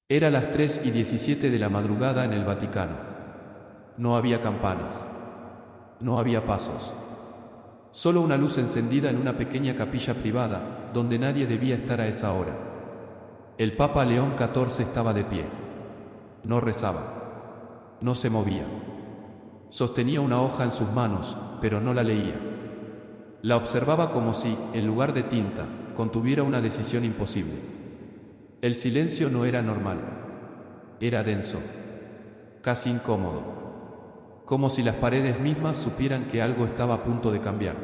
Era las 3:17 de la madrugada en el Vaticano. No había campanas. No había pasos. Solo una luz encendida en una pequeña capilla privada, donde nadie debía estar a esa hora. El Papa León XIV estaba de pie. No rezaba. No se movía. Sostenía una hoja en sus manos, pero no la leía. La observaba como si, en lugar de tinta, contuviera una decisión imposible. El silencio no era normal. Era denso. Casi incómodo. Como si las paredes mismas supieran que algo estaba a punto de cambiar.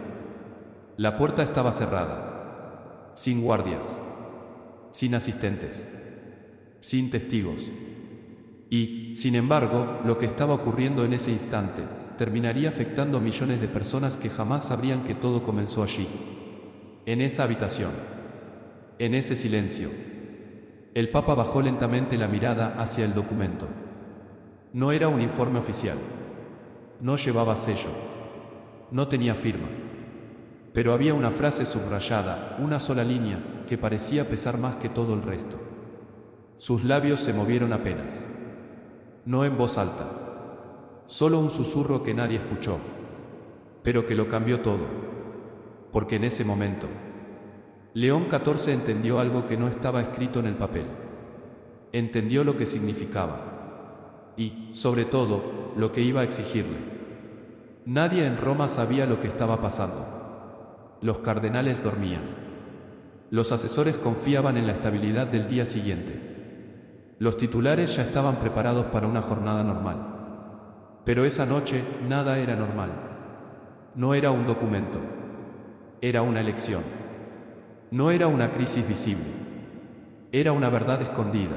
La puerta estaba cerrada. Sin guardias. Sin asistentes. Sin testigos. Y, sin embargo, lo que estaba ocurriendo en ese instante terminaría afectando a millones de personas que jamás sabrían que todo comenzó allí. En esa habitación. En ese silencio. El Papa bajó lentamente la mirada hacia el documento. No era un informe oficial. No llevaba sello. No tenía firma. Pero había una frase subrayada, una sola línea, que parecía pesar más que todo el resto. Sus labios se movieron apenas. No en voz alta. Solo un susurro que nadie escuchó. Pero que lo cambió todo. Porque en ese momento, León XIV entendió algo que no estaba escrito en el papel. Entendió lo que significaba. Y, sobre todo, lo que iba a exigirle. Nadie en Roma sabía lo que estaba pasando. Los cardenales dormían. Los asesores confiaban en la estabilidad del día siguiente. Los titulares ya estaban preparados para una jornada normal. Pero esa noche nada era normal. No era un documento. Era una elección. No era una crisis visible. Era una verdad escondida.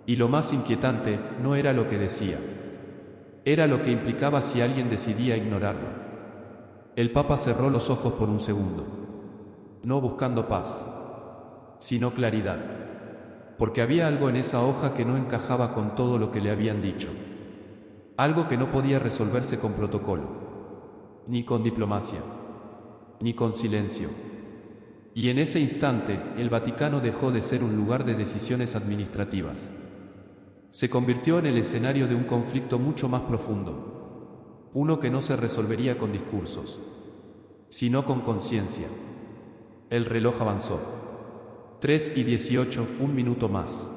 Y lo más inquietante no era lo que decía. Era lo que implicaba si alguien decidía ignorarlo. El Papa cerró los ojos por un segundo. No buscando paz, sino claridad. Porque había algo en esa hoja que no encajaba con todo lo que le habían dicho. Algo que no podía resolverse con protocolo, ni con diplomacia, ni con silencio. Y en ese instante, el Vaticano dejó de ser un lugar de decisiones administrativas. Se convirtió en el escenario de un conflicto mucho más profundo. Uno que no se resolvería con discursos, sino con conciencia. El reloj avanzó. 3:18, un minuto más.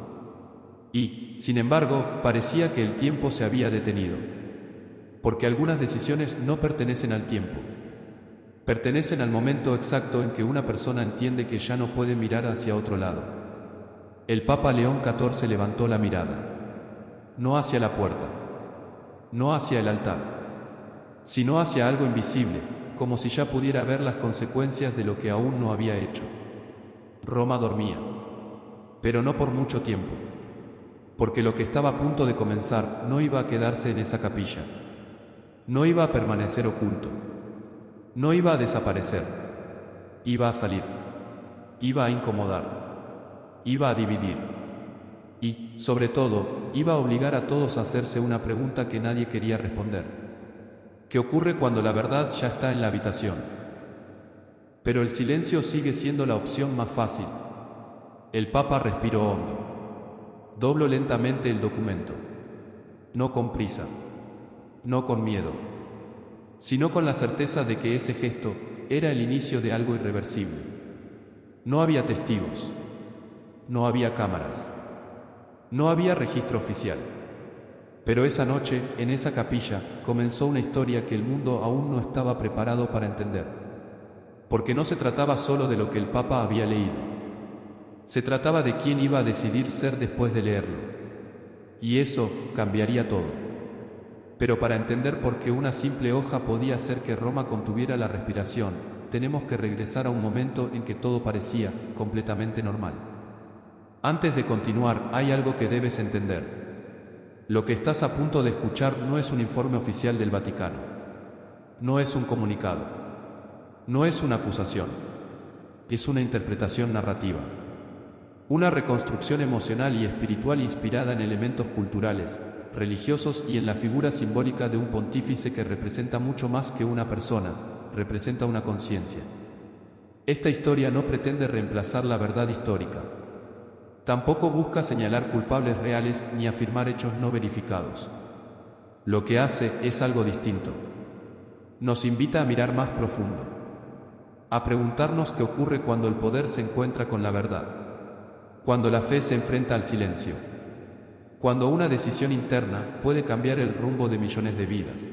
Y, sin embargo, parecía que el tiempo se había detenido. Porque algunas decisiones no pertenecen al tiempo. Pertenecen al momento exacto en que una persona entiende que ya no puede mirar hacia otro lado. El Papa León XIV levantó la mirada. No hacia la puerta. No hacia el altar. Sino hacia algo invisible, como si ya pudiera ver las consecuencias de lo que aún no había hecho. Roma dormía. Pero no por mucho tiempo. Porque lo que estaba a punto de comenzar no iba a quedarse en esa capilla. No iba a permanecer oculto. No iba a desaparecer. Iba a salir. Iba a incomodar. Iba a dividir. Y, sobre todo, iba a obligar a todos a hacerse una pregunta que nadie quería responder. ¿Qué ocurre cuando la verdad ya está en la habitación? Pero el silencio sigue siendo la opción más fácil. El Papa respiró hondo. Dobló lentamente el documento. No con prisa. No con miedo. Sino con la certeza de que ese gesto era el inicio de algo irreversible. No había testigos. No había cámaras. No había registro oficial. Pero esa noche, en esa capilla, comenzó una historia que el mundo aún no estaba preparado para entender. Porque no se trataba solo de lo que el Papa había leído. Se trataba de quién iba a decidir ser después de leerlo. Y eso cambiaría todo. Pero para entender por qué una simple hoja podía hacer que Roma contuviera la respiración, tenemos que regresar a un momento en que todo parecía completamente normal. Antes de continuar, hay algo que debes entender. Lo que estás a punto de escuchar no es un informe oficial del Vaticano. No es un comunicado. No es una acusación. Es una interpretación narrativa. Una reconstrucción emocional y espiritual inspirada en elementos culturales, religiosos y en la figura simbólica de un pontífice que representa mucho más que una persona, representa una conciencia. Esta historia no pretende reemplazar la verdad histórica. Tampoco busca señalar culpables reales ni afirmar hechos no verificados. Lo que hace es algo distinto. Nos invita a mirar más profundo, a preguntarnos qué ocurre cuando el poder se encuentra con la verdad, cuando la fe se enfrenta al silencio, cuando una decisión interna puede cambiar el rumbo de millones de vidas.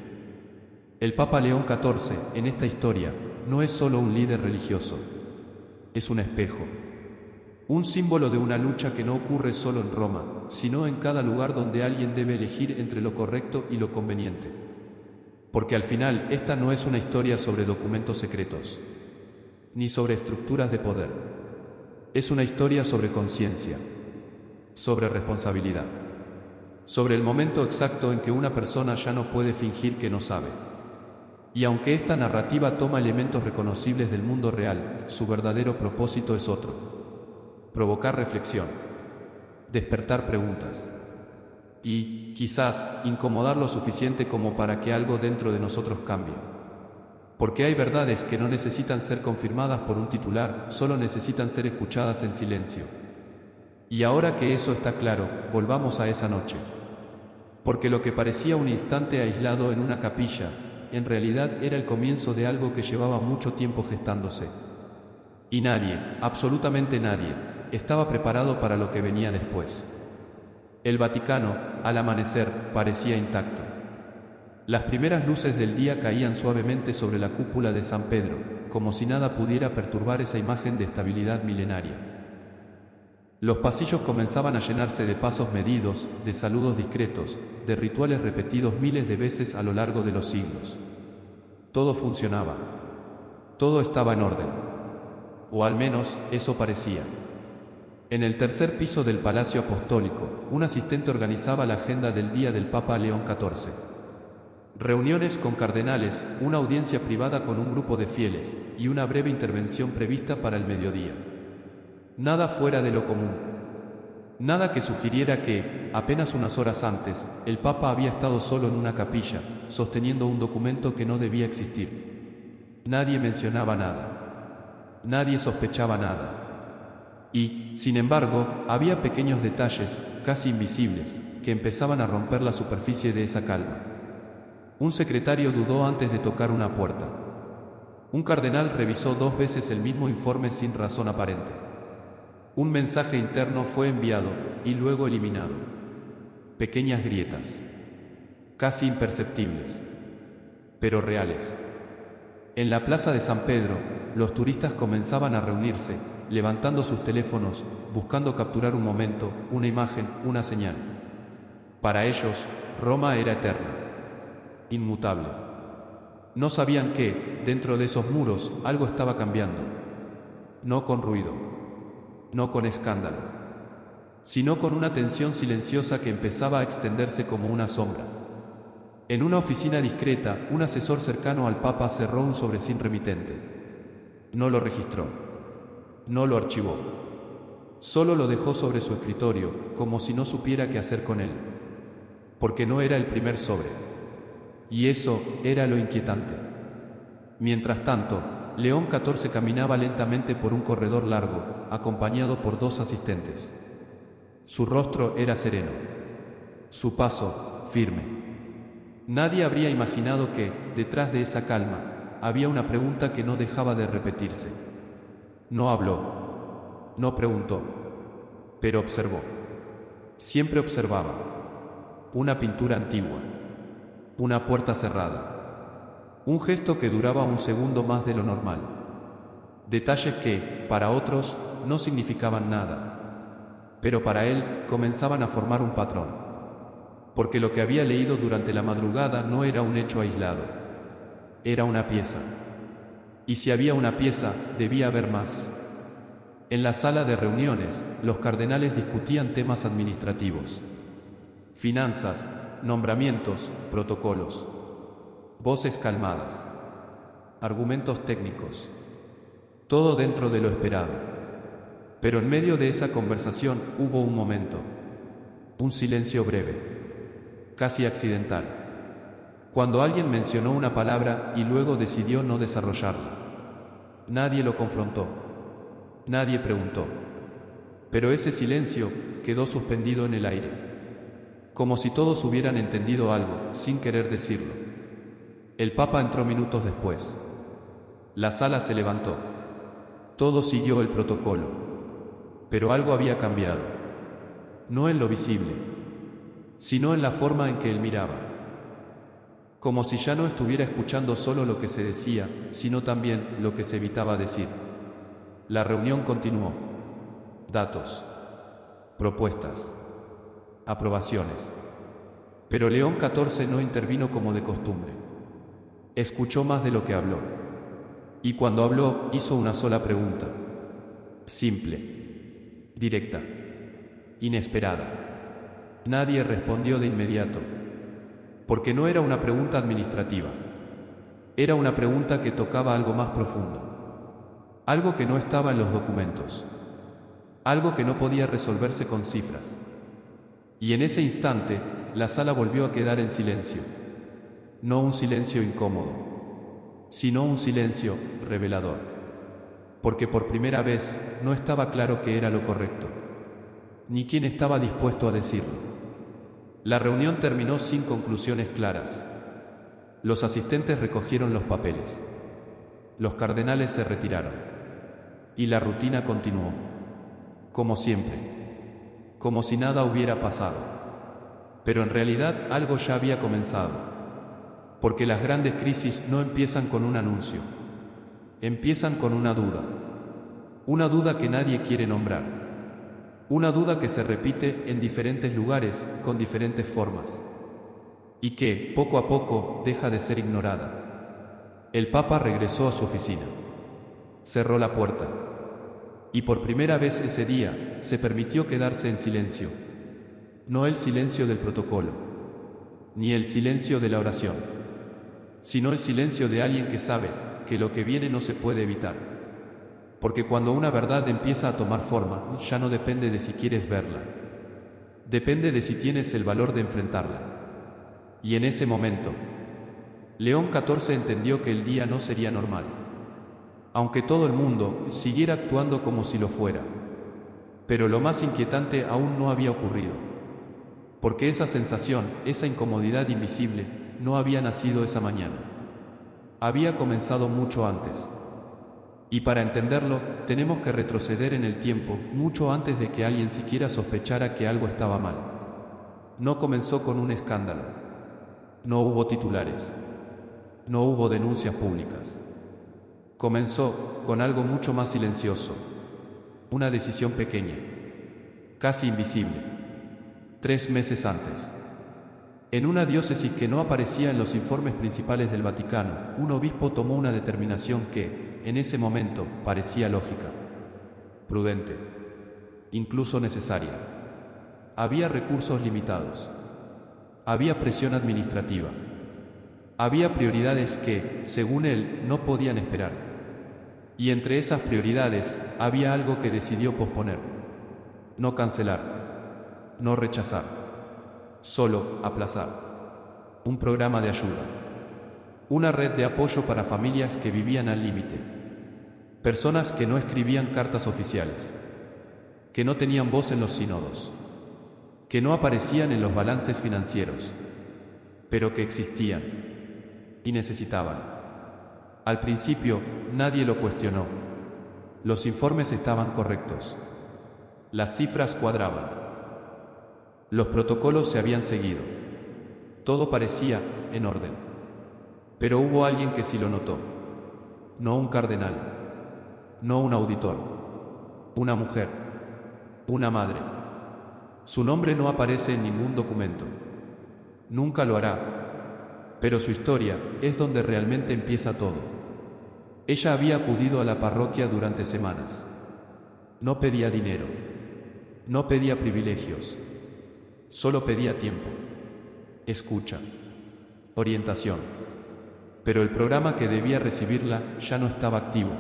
El Papa León XIV, en esta historia, no es solo un líder religioso, es un espejo, un símbolo de una lucha que no ocurre solo en Roma, sino en cada lugar donde alguien debe elegir entre lo correcto y lo conveniente. Porque al final, esta no es una historia sobre documentos secretos, ni sobre estructuras de poder. Es una historia sobre conciencia, sobre responsabilidad, sobre el momento exacto en que una persona ya no puede fingir que no sabe. Y aunque esta narrativa toma elementos reconocibles del mundo real, su verdadero propósito es otro: provocar reflexión, despertar preguntas y, quizás, incomodar lo suficiente como para que algo dentro de nosotros cambie. Porque hay verdades que no necesitan ser confirmadas por un titular, solo necesitan ser escuchadas en silencio. Y ahora que eso está claro, volvamos a esa noche. Porque lo que parecía un instante aislado en una capilla, en realidad era el comienzo de algo que llevaba mucho tiempo gestándose. Y nadie, absolutamente nadie, estaba preparado para lo que venía después. El Vaticano, al amanecer, parecía intacto. Las primeras luces del día caían suavemente sobre la cúpula de San Pedro, como si nada pudiera perturbar esa imagen de estabilidad milenaria. Los pasillos comenzaban a llenarse de pasos medidos, de saludos discretos, de rituales repetidos miles de veces a lo largo de los siglos. Todo funcionaba. Todo estaba en orden. O al menos, eso parecía. En el tercer piso del Palacio Apostólico, un asistente organizaba la agenda del día del Papa León XIV. Reuniones con cardenales, una audiencia privada con un grupo de fieles, y una breve intervención prevista para el mediodía. Nada fuera de lo común. Nada que sugiriera que, apenas unas horas antes, el Papa había estado solo en una capilla, sosteniendo un documento que no debía existir. Nadie mencionaba nada. Nadie sospechaba nada. Y, sin embargo, había pequeños detalles, casi invisibles, que empezaban a romper la superficie de esa calma. Un secretario dudó antes de tocar una puerta. Un cardenal revisó 2 veces el mismo informe sin razón aparente. Un mensaje interno fue enviado y luego eliminado. Pequeñas grietas, casi imperceptibles, pero reales. En la plaza de San Pedro, los turistas comenzaban a reunirse, levantando sus teléfonos, buscando capturar un momento, una imagen, una señal. Para ellos, Roma era eterna, inmutable. No sabían que, dentro de esos muros, algo estaba cambiando. No con ruido, no con escándalo, sino con una tensión silenciosa que empezaba a extenderse como una sombra. En una oficina discreta, un asesor cercano al Papa cerró un sobrecín remitente. No lo registró, no lo archivó, solo lo dejó sobre su escritorio, como si no supiera qué hacer con él. Porque no era el primer sobre. Y eso era lo inquietante. Mientras tanto, León XIV caminaba lentamente por un corredor largo, acompañado por 2 asistentes. Su rostro era sereno, su paso firme. Nadie habría imaginado que, detrás de esa calma, había una pregunta que no dejaba de repetirse. No habló, no preguntó, pero observó. Siempre observaba. Una pintura antigua, una puerta cerrada. Un gesto que duraba un segundo más de lo normal. Detalles que, para otros, no significaban nada. Pero para él, comenzaban a formar un patrón. Porque lo que había leído durante la madrugada no era un hecho aislado. Era una pieza. Y si había una pieza, debía haber más. En la sala de reuniones, los cardenales discutían temas administrativos. Finanzas, nombramientos, protocolos. Voces calmadas. Argumentos técnicos. Todo dentro de lo esperado. Pero en medio de esa conversación hubo un momento. Un silencio breve. Casi accidental. Cuando alguien mencionó una palabra y luego decidió no desarrollarla. Nadie lo confrontó. Nadie preguntó. Pero ese silencio quedó suspendido en el aire, como si todos hubieran entendido algo, sin querer decirlo. El Papa entró minutos después. La sala se levantó. Todo siguió el protocolo. Pero algo había cambiado. No en lo visible, sino en la forma en que él miraba. Como si ya no estuviera escuchando solo lo que se decía, sino también lo que se evitaba decir. La reunión continuó. Datos, propuestas, aprobaciones. Pero León XIV no intervino como de costumbre. Escuchó más de lo que habló. Y cuando habló, hizo una sola pregunta. Simple, directa, inesperada. Nadie respondió de inmediato, porque no era una pregunta administrativa. Era una pregunta que tocaba algo más profundo. Algo que no estaba en los documentos. Algo que no podía resolverse con cifras. Y en ese instante, la sala volvió a quedar en silencio. No un silencio incómodo, sino un silencio revelador. Porque por primera vez no estaba claro qué era lo correcto, ni quién estaba dispuesto a decirlo. La reunión terminó sin conclusiones claras. Los asistentes recogieron los papeles. Los cardenales se retiraron. Y la rutina continuó. Como siempre. Como si nada hubiera pasado. Pero en realidad algo ya había comenzado. Porque las grandes crisis no empiezan con un anuncio. Empiezan con una duda. Una duda que nadie quiere nombrar. Una duda que se repite en diferentes lugares, con diferentes formas. Y que, poco a poco, deja de ser ignorada. El Papa regresó a su oficina. Cerró la puerta. Y por primera vez ese día, se permitió quedarse en silencio. No el silencio del protocolo, ni el silencio de la oración, sino el silencio de alguien que sabe que lo que viene no se puede evitar. Porque cuando una verdad empieza a tomar forma, ya no depende de si quieres verla. Depende de si tienes el valor de enfrentarla. Y en ese momento, León XIV entendió que el día no sería normal. Aunque todo el mundo siguiera actuando como si lo fuera. Pero lo más inquietante aún no había ocurrido. Porque esa sensación, esa incomodidad invisible, no había nacido esa mañana. Había comenzado mucho antes. Y para entenderlo, tenemos que retroceder en el tiempo, mucho antes de que alguien siquiera sospechara que algo estaba mal. No comenzó con un escándalo. No hubo titulares. No hubo denuncias públicas. Comenzó con algo mucho más silencioso. Una decisión pequeña. Casi invisible. 3 meses antes. En una diócesis que no aparecía en los informes principales del Vaticano, un obispo tomó una determinación que, en ese momento, parecía lógica, prudente, incluso necesaria. Había recursos limitados. Había presión administrativa. Había prioridades que, según él, no podían esperar. Y entre esas prioridades, había algo que decidió posponer. No cancelar. No rechazar. Solo aplazar. Un programa de ayuda. Una red de apoyo para familias que vivían al límite. Personas que no escribían cartas oficiales. Que no tenían voz en los sínodos. Que no aparecían en los balances financieros. Pero que existían. Y necesitaban. Al principio, nadie lo cuestionó. Los informes estaban correctos. Las cifras cuadraban. Los protocolos se habían seguido. Todo parecía en orden. Pero hubo alguien que sí lo notó. No un cardenal. No un auditor. Una mujer. Una madre. Su nombre no aparece en ningún documento. Nunca lo hará. Pero su historia es donde realmente empieza todo. Ella había acudido a la parroquia durante semanas. No pedía dinero. No pedía privilegios. Solo pedía tiempo. Escucha. Orientación. Pero el programa que debía recibirla ya no estaba activo.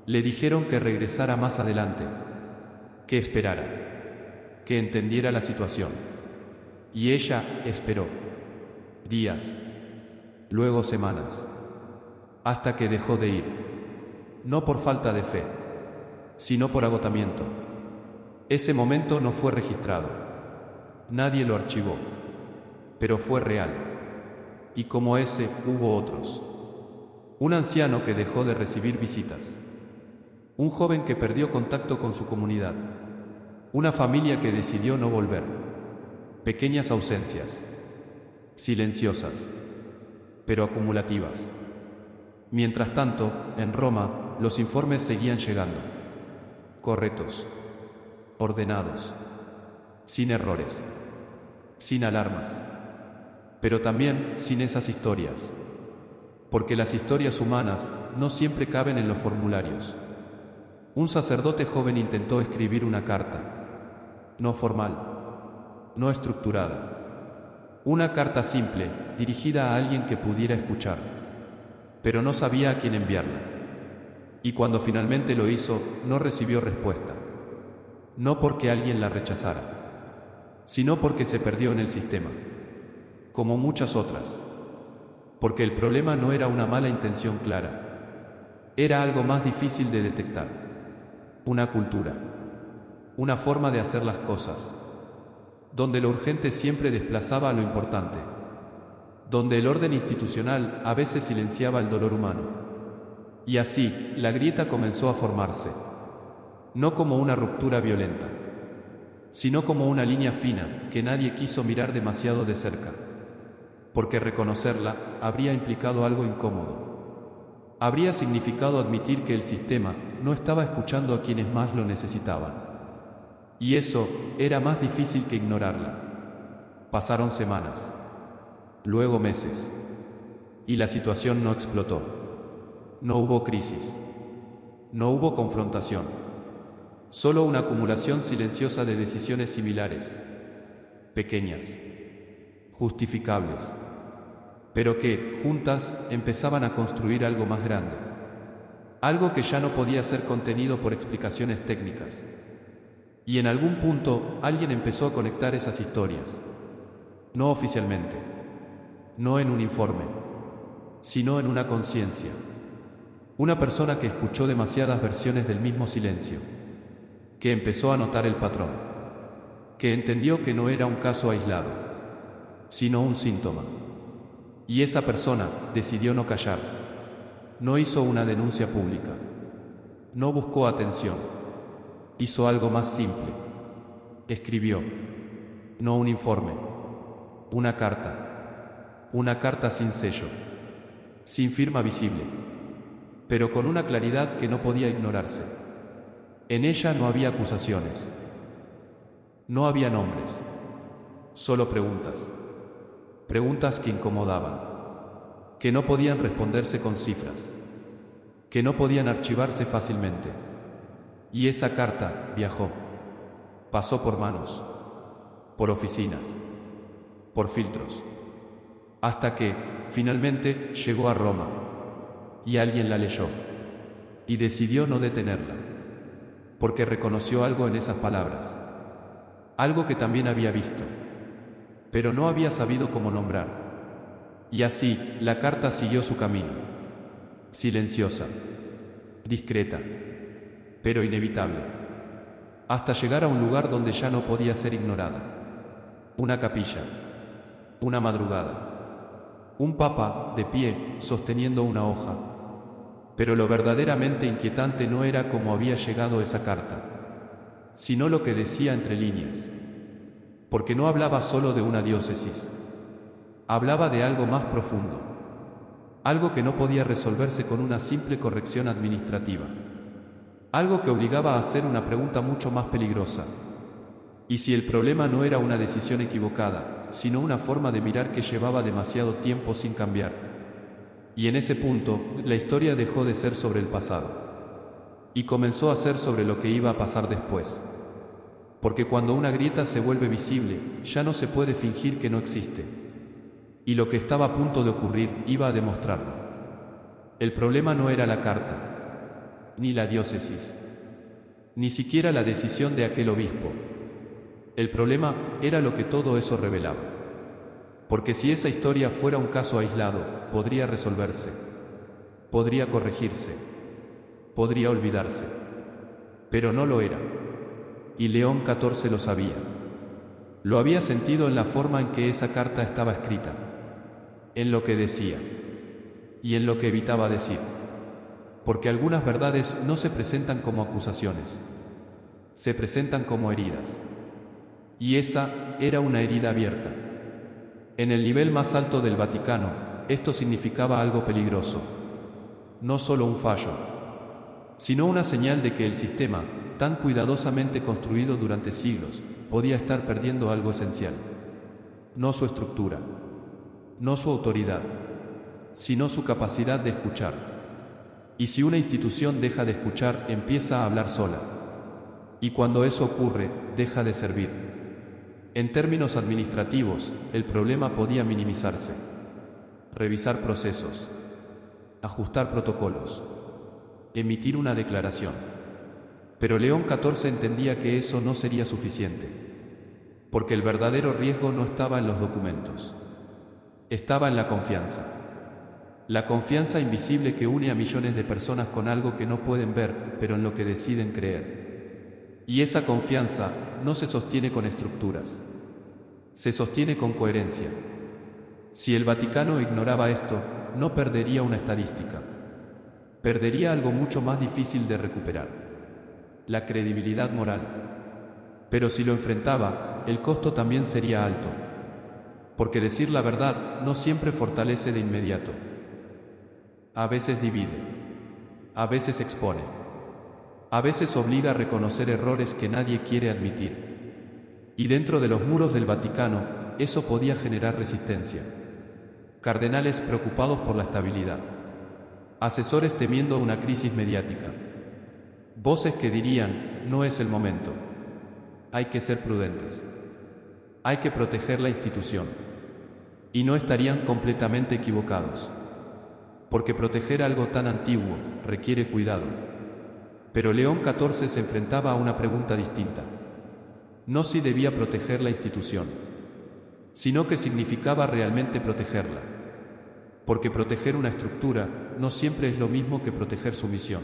Le dijeron que regresara más adelante. Que esperara. Que entendiera la situación. Y ella esperó. Días. Luego semanas. Hasta que dejó de ir. No por falta de fe, sino por agotamiento. Ese momento no fue registrado. Nadie lo archivó. Pero fue real. Y como ese, hubo otros. Un anciano que dejó de recibir visitas. Un joven que perdió contacto con su comunidad. Una familia que decidió no volver. Pequeñas ausencias. Silenciosas. Pero acumulativas. Mientras tanto, en Roma, los informes seguían llegando. Correctos. Ordenados. Sin errores. Sin alarmas. Pero también sin esas historias. Porque las historias humanas no siempre caben en los formularios. Un sacerdote joven intentó escribir una carta. No formal. No estructurada. Una carta simple, dirigida a alguien que pudiera escuchar. Pero no sabía a quién enviarla. Y cuando finalmente lo hizo, no recibió respuesta. No porque alguien la rechazara, sino porque se perdió en el sistema. Como muchas otras. Porque el problema no era una mala intención clara. Era algo más difícil de detectar. Una cultura. Una forma de hacer las cosas. Donde lo urgente siempre desplazaba a lo importante. Donde el orden institucional a veces silenciaba el dolor humano. Y así, la grieta comenzó a formarse. No como una ruptura violenta, sino como una línea fina que nadie quiso mirar demasiado de cerca. Porque reconocerla habría implicado algo incómodo. Habría significado admitir que el sistema no estaba escuchando a quienes más lo necesitaban. Y eso era más difícil que ignorarla. Pasaron semanas, luego meses, y la situación no explotó. No hubo crisis. No hubo confrontación. Solo una acumulación silenciosa de decisiones similares, pequeñas, justificables, pero que, juntas, empezaban a construir algo más grande. Algo que ya no podía ser contenido por explicaciones técnicas. Y en algún punto, alguien empezó a conectar esas historias. No oficialmente, no en un informe, sino en una conciencia. Una persona que escuchó demasiadas versiones del mismo silencio. Que empezó a notar el patrón. Que entendió que no era un caso aislado, sino un síntoma. Y esa persona decidió no callar. No hizo una denuncia pública. No buscó atención. Hizo algo más simple. Escribió. No un informe. Una carta. Una carta sin sello. Sin firma visible. Pero con una claridad que no podía ignorarse. En ella no había acusaciones. No había nombres. Solo preguntas. Preguntas que incomodaban. Que no podían responderse con cifras. Que no podían archivarse fácilmente. Y esa carta viajó. Pasó por manos. Por oficinas. Por filtros. Hasta que, finalmente, llegó a Roma. Y alguien la leyó. Y decidió no detenerla. Porque reconoció algo en esas palabras. Algo que también había visto. Pero no había sabido cómo nombrar. Y así, la carta siguió su camino. Silenciosa. Discreta. Pero inevitable. Hasta llegar a un lugar donde ya no podía ser ignorada. Una capilla. Una madrugada. Un papa, de pie, sosteniendo una hoja. Pero lo verdaderamente inquietante no era cómo había llegado esa carta, sino lo que decía entre líneas. Porque no hablaba solo de una diócesis. Hablaba de algo más profundo. Algo que no podía resolverse con una simple corrección administrativa. Algo que obligaba a hacer una pregunta mucho más peligrosa. ¿Y si el problema no era una decisión equivocada, sino una forma de mirar que llevaba demasiado tiempo sin cambiar? Y en ese punto, la historia dejó de ser sobre el pasado. Y comenzó a ser sobre lo que iba a pasar después. Porque cuando una grieta se vuelve visible, ya no se puede fingir que no existe. Y lo que estaba a punto de ocurrir iba a demostrarlo. El problema no era la carta, ni la diócesis, ni siquiera la decisión de aquel obispo. El problema era lo que todo eso revelaba. Porque si esa historia fuera un caso aislado, podría resolverse, podría corregirse, podría olvidarse. Pero no lo era. y León XIV lo sabía. Lo había sentido en la forma en que esa carta estaba escrita, en lo que decía y en lo que evitaba decir. Porque algunas verdades no se presentan como acusaciones, se presentan como heridas. Y esa era una herida abierta. En el nivel más alto del Vaticano, esto significaba algo peligroso. No solo un fallo, sino una señal de que el sistema, tan cuidadosamente construido durante siglos, podía estar perdiendo algo esencial. No su estructura, no su autoridad, sino su capacidad de escuchar. Y si una institución deja de escuchar, empieza a hablar sola. Y cuando eso ocurre, deja de servir. En términos administrativos, el problema podía minimizarse. Revisar procesos, ajustar protocolos, emitir una declaración. Pero León XIV entendía que eso no sería suficiente, porque el verdadero riesgo no estaba en los documentos, estaba en la confianza. La confianza invisible que une a millones de personas con algo que no pueden ver, pero en lo que deciden creer. Y esa confianza no se sostiene con estructuras, se sostiene con coherencia. Si el Vaticano ignoraba esto, no perdería una estadística. Perdería algo mucho más difícil de recuperar: la credibilidad moral. Pero si lo enfrentaba, el costo también sería alto. Porque decir la verdad no siempre fortalece de inmediato. A veces divide, a veces expone, a veces obliga a reconocer errores que nadie quiere admitir. Y dentro de los muros del Vaticano, eso podía generar resistencia. Cardenales preocupados por la estabilidad, asesores temiendo una crisis mediática, voces que dirían: no es el momento, hay que ser prudentes, hay que proteger la institución. Y no estarían completamente equivocados, porque proteger algo tan antiguo requiere cuidado. Pero León XIV se enfrentaba a una pregunta distinta. No si debía proteger la institución, sino que significaba realmente protegerla. Porque proteger una estructura no siempre es lo mismo que proteger su misión.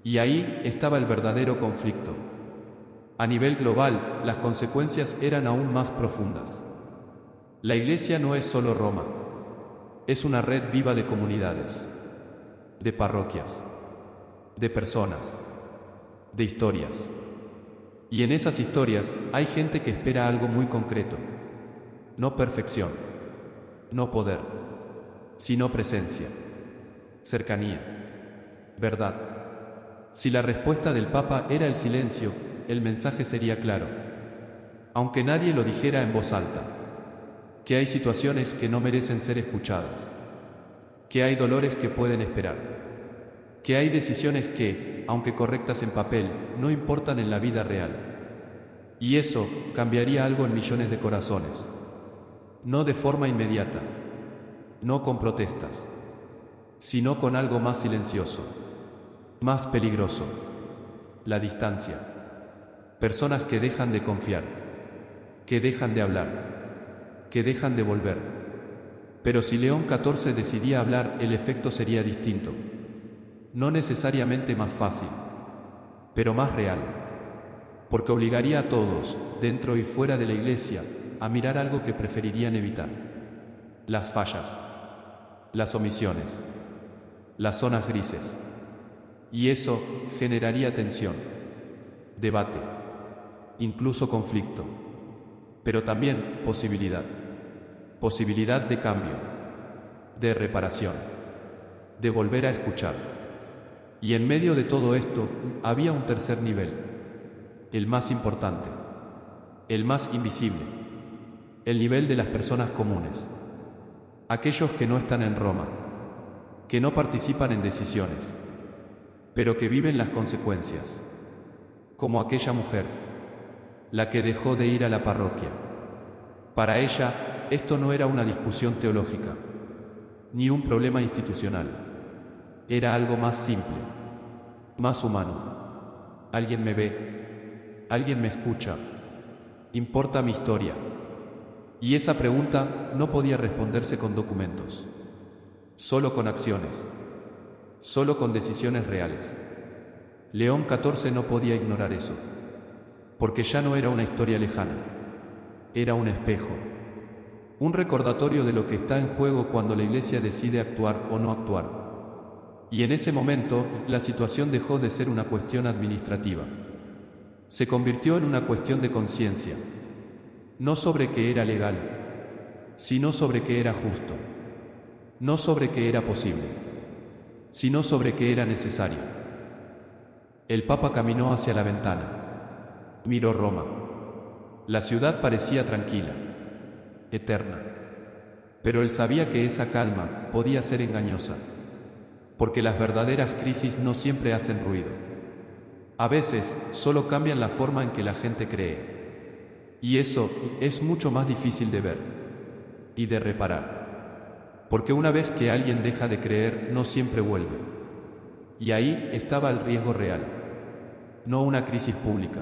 Y ahí estaba el verdadero conflicto. A nivel global, las consecuencias eran aún más profundas. La Iglesia no es solo Roma. Es una red viva de comunidades, de parroquias, de personas, de historias. Y en esas historias hay gente que espera algo muy concreto. No perfección, no poder, sino presencia, cercanía, verdad. Si la respuesta del Papa era el silencio, el mensaje sería claro, aunque nadie lo dijera en voz alta: que hay situaciones que no merecen ser escuchadas, que hay dolores que pueden esperar, que hay decisiones que, aunque correctas en papel, no importan en la vida real. Y eso cambiaría algo en millones de corazones. No de forma inmediata, no con protestas, sino con algo más silencioso, más peligroso: la distancia. Personas que dejan de confiar, que dejan de hablar, que dejan de volver. Pero si León XIV decidía hablar, el efecto sería distinto. No necesariamente más fácil, pero más real. Porque obligaría a todos, dentro y fuera de la Iglesia, a mirar algo que preferirían evitar: las fallas, las omisiones, las zonas grises. Y eso generaría tensión, debate, incluso conflicto, pero también posibilidad. Posibilidad de cambio, de reparación, de volver a escuchar. Y en medio de todo esto, había un tercer nivel, el más importante, el más invisible, el nivel de las personas comunes, aquellos que no están en Roma, que no participan en decisiones, pero que viven las consecuencias, como aquella mujer, la que dejó de ir a la parroquia. Para ella, esto no era una discusión teológica, ni un problema institucional. Era algo más simple, más humano. Alguien me ve, alguien me escucha, importa mi historia. Y esa pregunta no podía responderse con documentos, solo con acciones, solo con decisiones reales. León XIV no podía ignorar eso. porque ya no era una historia lejana, era un espejo, un recordatorio de lo que está en juego cuando la Iglesia decide actuar o no actuar. Y en ese momento, la situación dejó de ser una cuestión administrativa. Se convirtió en una cuestión de conciencia, no sobre qué era legal, sino sobre qué era justo, no sobre qué era posible, sino sobre qué era necesario. El Papa caminó hacia la ventana, miró Roma. La ciudad parecía tranquila, eterna, pero él sabía que esa calma podía ser engañosa, porque las verdaderas crisis no siempre hacen ruido. A veces, solo cambian la forma en que la gente cree. Y eso es mucho más difícil de ver y de reparar. Porque una vez que alguien deja de creer, no siempre vuelve. Y ahí estaba el riesgo real. No una crisis pública,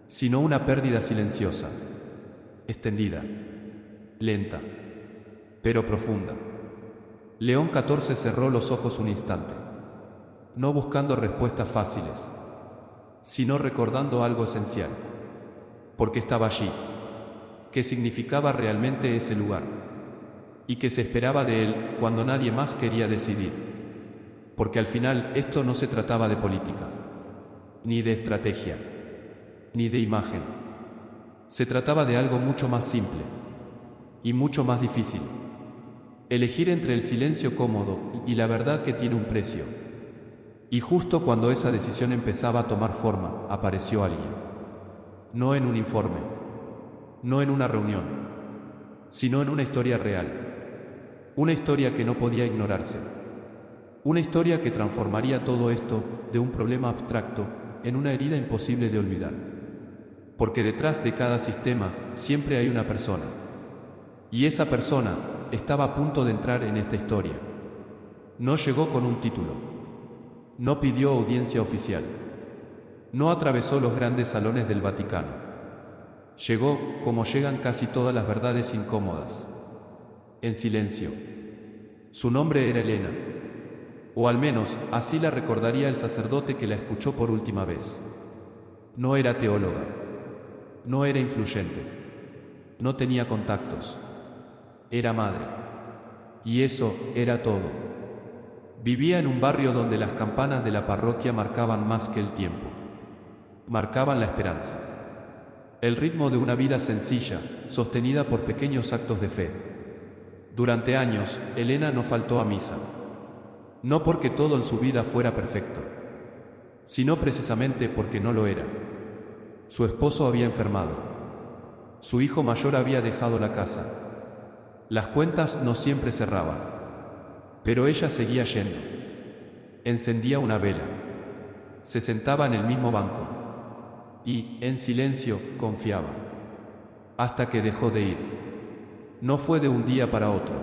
sino una pérdida silenciosa, extendida, lenta, pero profunda. León XIV cerró los ojos un instante, no buscando respuestas fáciles, sino recordando algo esencial. ¿Por qué estaba allí? ¿Qué significaba realmente ese lugar? ¿Y qué se esperaba de él cuando nadie más quería decidir? Porque al final esto no se trataba de política, ni de estrategia, ni de imagen. Se trataba de algo mucho más simple y mucho más difícil. Elegir entre el silencio cómodo y la verdad que tiene un precio. Y justo cuando esa decisión empezaba a tomar forma, apareció alguien. No en un informe, no en una reunión, sino en una historia real. Una historia que no podía ignorarse. Una historia que transformaría todo esto de un problema abstracto en una herida imposible de olvidar. Porque detrás de cada sistema siempre hay una persona. Y esa persona estaba a punto de entrar en esta historia. No llegó con un título. No pidió audiencia oficial. No atravesó los grandes salones del Vaticano. Llegó como llegan casi todas las verdades incómodas. En silencio. Su nombre era Elena. O al menos, así la recordaría el sacerdote que la escuchó por última vez. No era teóloga. No era influyente. No tenía contactos. Era madre. Y eso era todo. Vivía en un barrio donde las campanas de la parroquia marcaban más que el tiempo. Marcaban la esperanza. El ritmo de una vida sencilla, sostenida por pequeños actos de fe. Durante años, Elena no faltó a misa. No porque todo en su vida fuera perfecto, sino precisamente porque no lo era. Su esposo había enfermado. Su hijo mayor había dejado la casa. Las cuentas no siempre cerraban, pero ella seguía yendo. Encendía una vela. Se sentaba en el mismo banco. Y, en silencio, confiaba. Hasta que dejó de ir. No fue de un día para otro.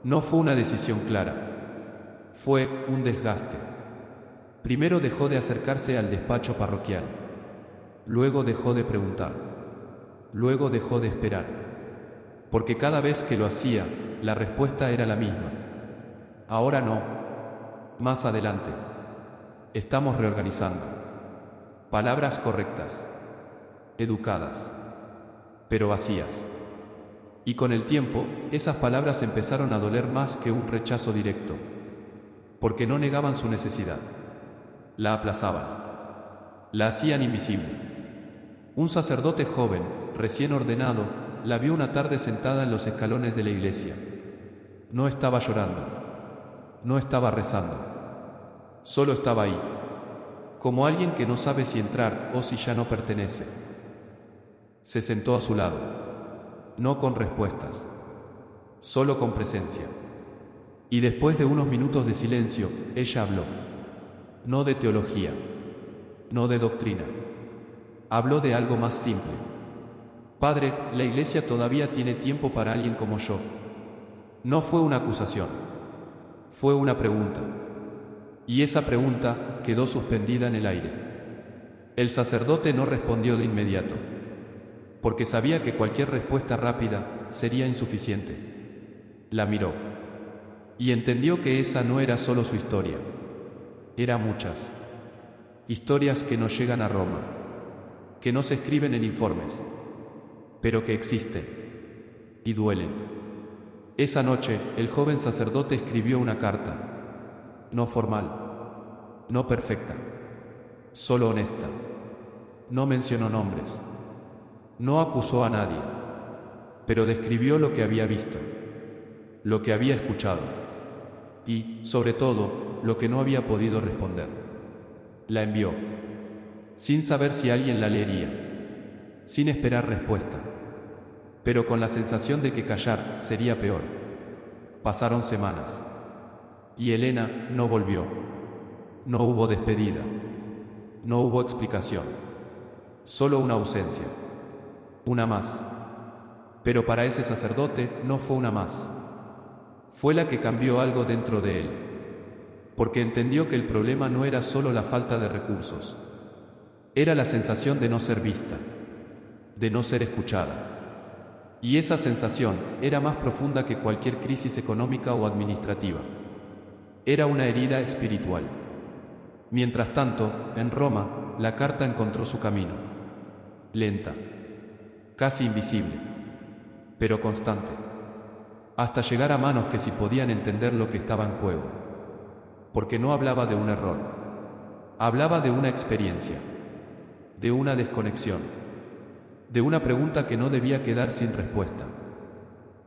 No fue una decisión clara. Fue un desgaste. Primero dejó de acercarse al despacho parroquial. Luego dejó de preguntar. Luego dejó de esperar. Porque cada vez que lo hacía, la respuesta era la misma. Ahora no. Más adelante. Estamos reorganizando. Palabras correctas. Educadas. Pero vacías. Y con el tiempo, esas palabras empezaron a doler más que un rechazo directo. Porque no negaban su necesidad. La aplazaban. La hacían invisible. Un sacerdote joven, recién ordenado, la vio una tarde sentada en los escalones de la iglesia. No estaba llorando. No estaba rezando. Solo estaba ahí. Como alguien que no sabe si entrar o si ya no pertenece. Se sentó a su lado. No con respuestas. Solo con presencia. Y después de unos minutos de silencio, ella habló. No de teología. No de doctrina. Habló de algo más simple. Padre, la iglesia todavía tiene tiempo para alguien como yo. No fue una acusación. Fue una pregunta. Y esa pregunta quedó suspendida en el aire. El sacerdote no respondió de inmediato, porque sabía que cualquier respuesta rápida sería insuficiente. La miró. Y entendió que esa no era solo su historia. Era muchas. Historias que no llegan a Roma. que no se escriben en informes, pero que existen y duelen. Esa noche, el joven sacerdote escribió una carta, no formal, no perfecta, solo honesta. No mencionó nombres, no acusó a nadie, pero describió lo que había visto, lo que había escuchado y, sobre todo, lo que no había podido responder. La envió, sin saber si alguien la leería, sin esperar respuesta, pero con la sensación de que callar sería peor. Pasaron semanas, y Elena no volvió. No hubo despedida, no hubo explicación, solo una ausencia, una más. Pero para ese sacerdote no fue una más. Fue la que cambió algo dentro de él, porque entendió que el problema no era solo la falta de recursos, era la sensación de no ser vista, de no ser escuchada. Y esa sensación era más profunda que cualquier crisis económica o administrativa. Era una herida espiritual. Mientras tanto, en Roma, la carta encontró su camino. Lenta, casi invisible, pero constante, hasta llegar a manos que sí podían entender lo que estaba en juego. Porque no hablaba de un error, hablaba de una experiencia, de una desconexión, de una pregunta que no debía quedar sin respuesta.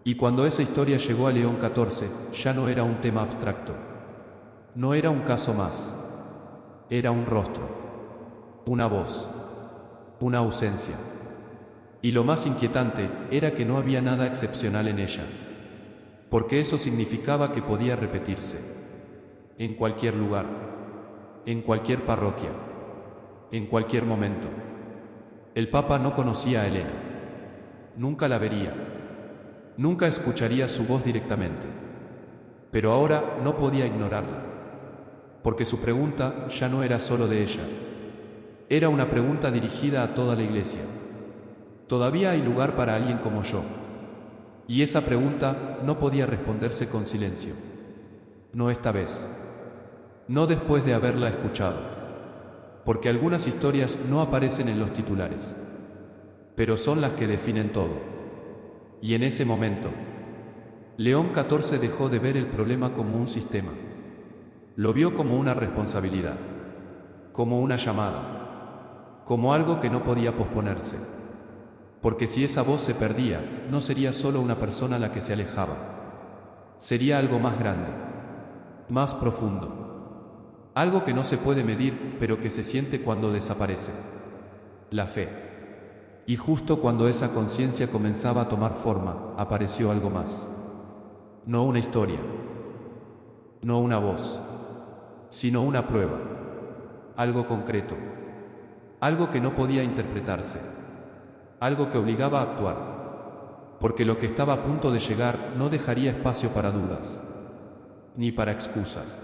Y cuando esa historia llegó a León XIV, ya no era un tema abstracto, no era un caso más, era un rostro, una voz, una ausencia. Y lo más inquietante era que no había nada excepcional en ella, porque eso significaba que podía repetirse, en cualquier lugar, en cualquier parroquia, en cualquier momento. El Papa no conocía a Elena, nunca la vería, nunca escucharía su voz directamente, pero ahora no podía ignorarla, porque su pregunta ya no era solo de ella, era una pregunta dirigida a toda la Iglesia. ¿Todavía hay lugar para alguien como yo? Y esa pregunta no podía responderse con silencio. No esta vez. No después de haberla escuchado. Porque algunas historias no aparecen en los titulares, pero son las que definen todo. Y en ese momento, León XIV dejó de ver el problema como un sistema. Lo vio como una responsabilidad, como una llamada, como algo que no podía posponerse. Porque si esa voz se perdía, no sería solo una persona la que se alejaba. Sería algo más grande, más profundo. Algo que no se puede medir, pero que se siente cuando desaparece. La fe. Y justo cuando esa conciencia comenzaba a tomar forma, apareció algo más. No una historia, no una voz, sino una prueba. Algo concreto. Algo que no podía interpretarse. Algo que obligaba a actuar, porque lo que estaba a punto de llegar no dejaría espacio para dudas, ni para excusas,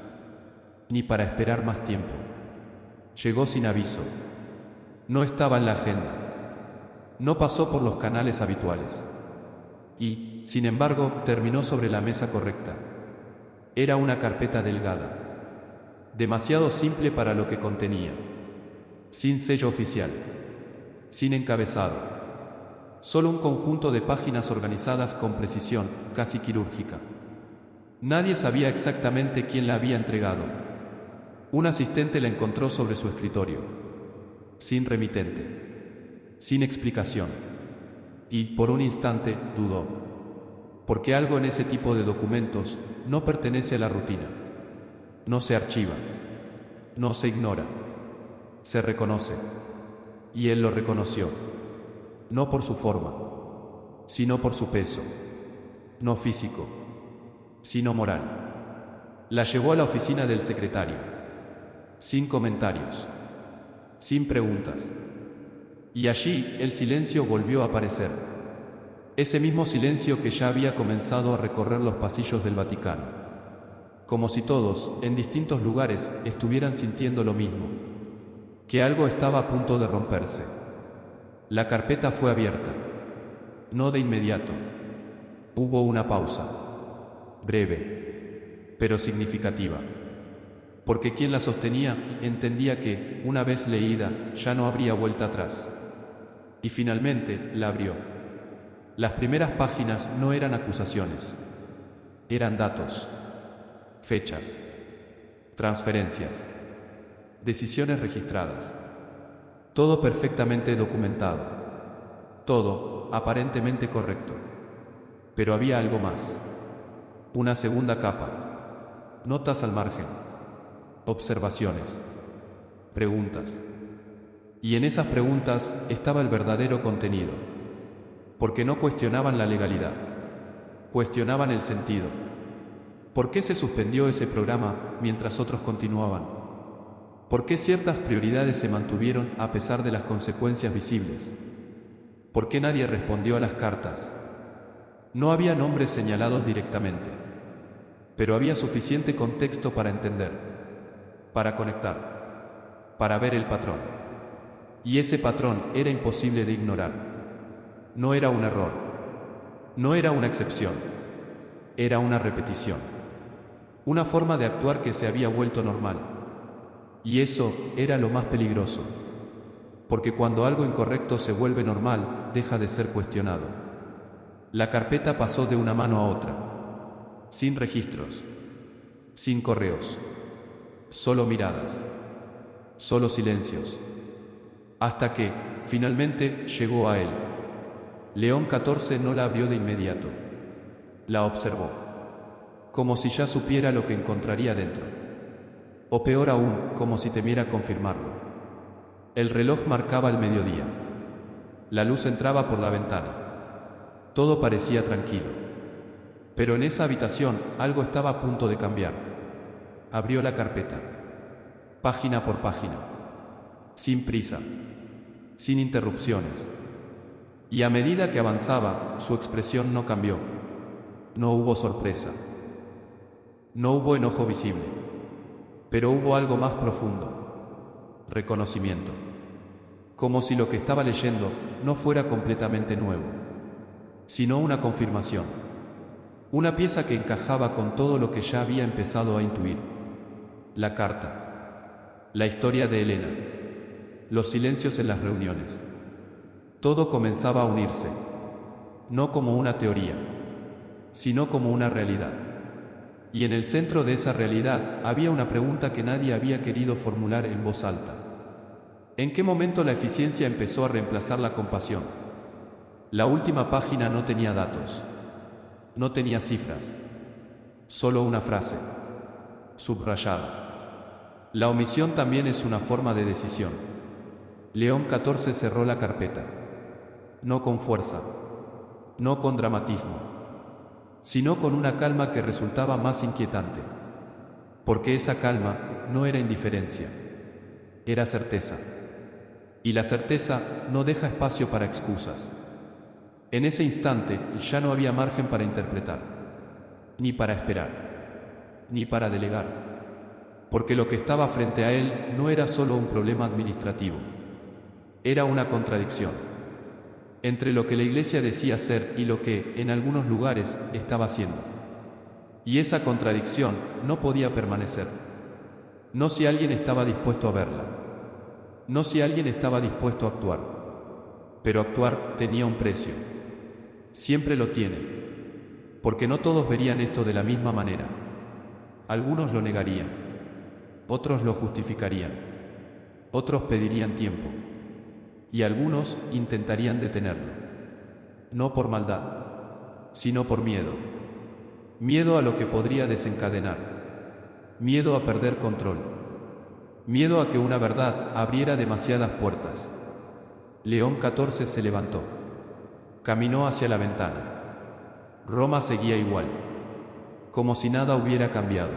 ni para esperar más tiempo. Llegó sin aviso, no estaba en la agenda, no pasó por los canales habituales, y, sin embargo, terminó sobre la mesa correcta. Era una carpeta delgada, demasiado simple para lo que contenía, sin sello oficial, sin encabezado. Solo un conjunto de páginas organizadas con precisión, casi quirúrgica. Nadie sabía exactamente quién la había entregado. Un asistente la encontró sobre su escritorio, sin remitente, sin explicación. Y, por un instante, dudó. Porque algo en ese tipo de documentos no pertenece a la rutina. No se archiva, no se ignora, se reconoce. Y él lo reconoció. No por su forma, sino por su peso, no físico, sino moral. La llevó a la oficina del secretario, sin comentarios, sin preguntas. Y allí el silencio volvió a aparecer. Ese mismo silencio que ya había comenzado a recorrer los pasillos del Vaticano. Como si todos, en distintos lugares, estuvieran sintiendo lo mismo, que algo estaba a punto de romperse. La carpeta fue abierta. No de inmediato. Hubo una pausa. Breve, pero significativa. Porque quien la sostenía entendía que, una vez leída, ya no habría vuelta atrás. y finalmente la abrió. Las primeras páginas no eran acusaciones, eran datos, fechas, transferencias, decisiones registradas. Todo perfectamente documentado. Todo aparentemente correcto. Pero había algo más. Una segunda capa. Notas al margen. Observaciones. Preguntas. Y en esas preguntas estaba el verdadero contenido. Porque no cuestionaban la legalidad. Cuestionaban el sentido. ¿Por qué se suspendió ese programa mientras otros continuaban? ¿Por qué ciertas prioridades se mantuvieron a pesar de las consecuencias visibles? ¿Por qué nadie respondió a las cartas? No había nombres señalados directamente, pero había suficiente contexto para entender, para conectar, para ver el patrón. Y ese patrón era imposible de ignorar. No era un error, no era una excepción, era una repetición, una forma de actuar que se había vuelto normal. Y eso era lo más peligroso, porque cuando algo incorrecto se vuelve normal, deja de ser cuestionado. La carpeta pasó de una mano a otra, sin registros, sin correos, solo miradas, solo silencios, hasta que, finalmente, llegó a él. León XIV no la abrió de inmediato. La observó, como si ya supiera lo que encontraría dentro. O peor aún, como si temiera confirmarlo. El reloj marcaba el mediodía. La luz entraba por la ventana. Todo parecía tranquilo. Pero en esa habitación algo estaba a punto de cambiar. Abrió la carpeta. Página por página. Sin prisa. Sin interrupciones. Y a medida que avanzaba, su expresión no cambió. No hubo sorpresa. No hubo enojo visible. Pero hubo algo más profundo. Reconocimiento. Como si lo que estaba leyendo no fuera completamente nuevo, sino una confirmación. Una pieza que encajaba con todo lo que ya había empezado a intuir. La carta. La historia de Elena. Los silencios en las reuniones. Todo comenzaba a unirse. No como una teoría, sino como una realidad. Y en el centro de esa realidad había una pregunta que nadie había querido formular en voz alta. ¿En qué momento la eficiencia empezó a reemplazar la compasión? La última página no tenía datos, no tenía cifras, solo una frase, subrayada. La omisión también es una forma de decisión. León XIV cerró la carpeta, no con fuerza, no con dramatismo, sino con una calma que resultaba más inquietante. Porque esa calma no era indiferencia, era certeza. Y la certeza no deja espacio para excusas. En ese instante ya no había margen para interpretar, ni para esperar, ni para delegar. Porque lo que estaba frente a él no era solo un problema administrativo, era una contradicción entre lo que la Iglesia decía ser y lo que, en algunos lugares, estaba haciendo. Y esa contradicción no podía permanecer. No si alguien estaba dispuesto a verla. No si alguien estaba dispuesto a actuar. Pero actuar tenía un precio. Siempre lo tiene. Porque no todos verían esto de la misma manera. Algunos lo negarían. Otros lo justificarían. Otros pedirían tiempo. Y algunos intentarían detenerlo. No por maldad, sino por miedo. Miedo a lo que podría desencadenar. Miedo a perder control. Miedo a que una verdad abriera demasiadas puertas. León XIV se levantó. Caminó hacia la ventana. Roma seguía igual, como si nada hubiera cambiado.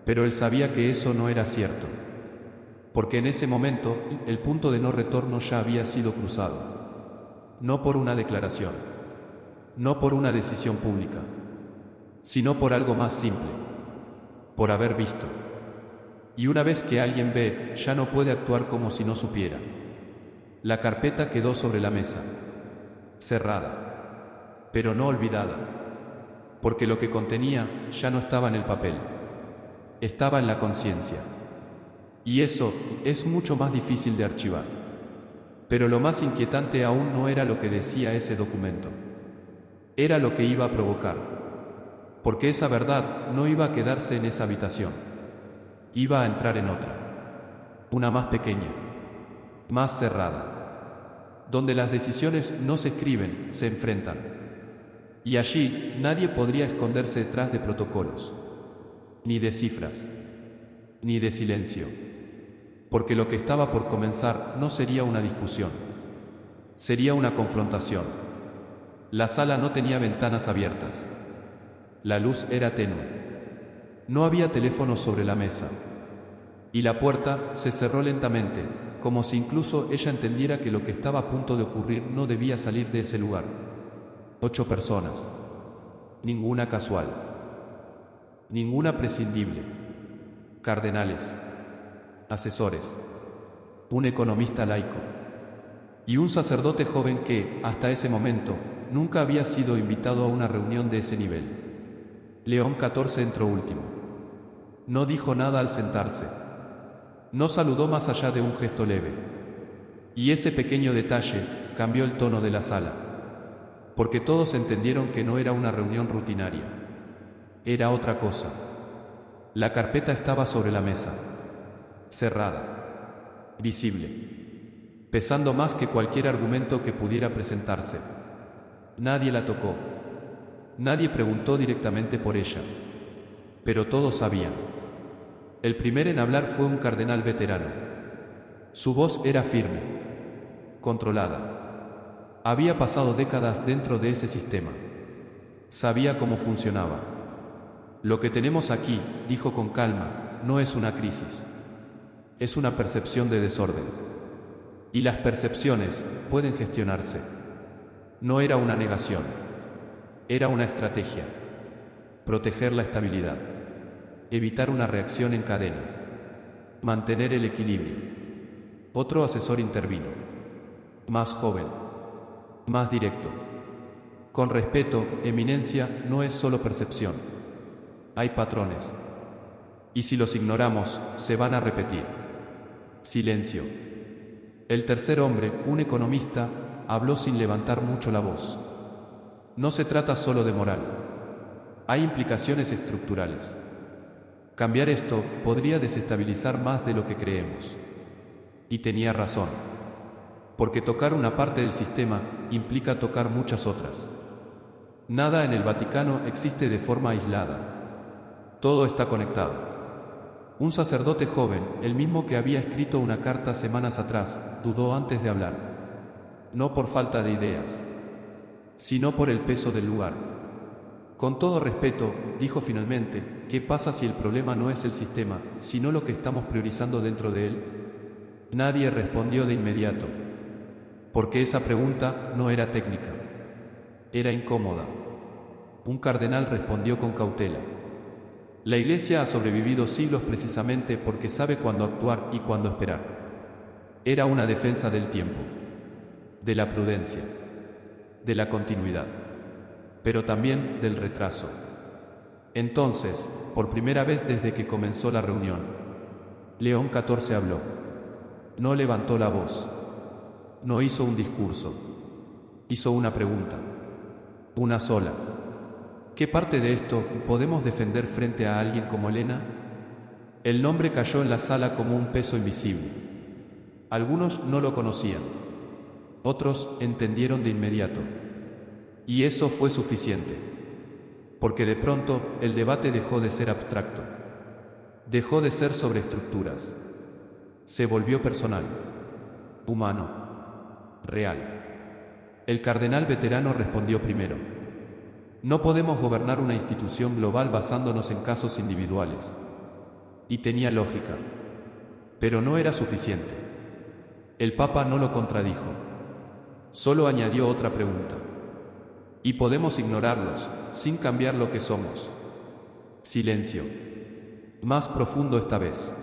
Pero él sabía que eso no era cierto. Porque en ese momento, el punto de no retorno ya había sido cruzado. No por una declaración, no por una decisión pública, sino por algo más simple, por haber visto. Y una vez que alguien ve, ya no puede actuar como si no supiera. La carpeta quedó sobre la mesa, cerrada, pero no olvidada, porque lo que contenía ya no estaba en el papel, estaba en la conciencia. Y eso es mucho más difícil de archivar. Pero lo más inquietante aún no era lo que decía ese documento. Era lo que iba a provocar. Porque esa verdad no iba a quedarse en esa habitación. Iba a entrar en otra. Una más pequeña. Más cerrada. Donde las decisiones no se escriben, se enfrentan. Y allí nadie podría esconderse detrás de protocolos. Ni de cifras. Ni de silencio. Porque lo que estaba por comenzar no sería una discusión. Sería una confrontación. La sala no tenía ventanas abiertas. La luz era tenue. No había teléfono sobre la mesa. Y la puerta se cerró lentamente, como si incluso ella entendiera que lo que estaba a punto de ocurrir no debía salir de ese lugar. 8 personas. Ninguna casual. Ninguna prescindible. Cardenales. Asesores. Un economista laico. Y un sacerdote joven que, hasta ese momento, nunca había sido invitado a una reunión de ese nivel. León XIV entró último. No dijo nada al sentarse. No saludó más allá de un gesto leve. Y ese pequeño detalle cambió el tono de la sala. Porque todos entendieron que no era una reunión rutinaria. Era otra cosa. La carpeta estaba sobre la mesa. Cerrada. Visible. Pesando más que cualquier argumento que pudiera presentarse. Nadie la tocó. Nadie preguntó directamente por ella. Pero todos sabían. El primero en hablar fue un cardenal veterano. Su voz era firme. Controlada. Había pasado décadas dentro de ese sistema. Sabía cómo funcionaba. Lo que tenemos aquí, dijo con calma, no es una crisis. Es una percepción de desorden. Y las percepciones pueden gestionarse. No era una negación. Era una estrategia. Proteger la estabilidad. Evitar una reacción en cadena. Mantener el equilibrio. Otro asesor intervino. Más joven. Más directo. Con respeto, eminencia, no es solo percepción. Hay patrones. Y si los ignoramos, se van a repetir. Silencio. El tercer hombre, un economista, habló sin levantar mucho la voz. No se trata solo de moral. Hay implicaciones estructurales. Cambiar esto podría desestabilizar más de lo que creemos. Y tenía razón. Porque tocar una parte del sistema implica tocar muchas otras. Nada en el Vaticano existe de forma aislada. Todo está conectado. Un sacerdote joven, el mismo que había escrito una carta semanas atrás, dudó antes de hablar. No por falta de ideas, sino por el peso del lugar. Con todo respeto, dijo finalmente, ¿qué pasa si el problema no es el sistema, sino lo que estamos priorizando dentro de él? Nadie respondió de inmediato, porque esa pregunta no era técnica. Era incómoda. Un cardenal respondió con cautela. La Iglesia ha sobrevivido siglos precisamente porque sabe cuándo actuar y cuándo esperar. Era una defensa del tiempo, de la prudencia, de la continuidad, pero también del retraso. Entonces, por primera vez desde que comenzó la reunión, León XIV habló. No levantó la voz. No hizo un discurso. Hizo una pregunta. Una sola. ¿Qué parte de esto podemos defender frente a alguien como Elena? El nombre cayó en la sala como un peso invisible. Algunos no lo conocían. Otros entendieron de inmediato. Y eso fue suficiente. Porque de pronto el debate dejó de ser abstracto. Dejó de ser sobre estructuras. Se volvió personal. Humano. Real. El cardenal veterano respondió primero. No podemos gobernar una institución global basándonos en casos individuales. Y tenía lógica. Pero no era suficiente. El Papa no lo contradijo. Solo añadió otra pregunta. Y podemos ignorarlos, sin cambiar lo que somos. Silencio. Más profundo esta vez.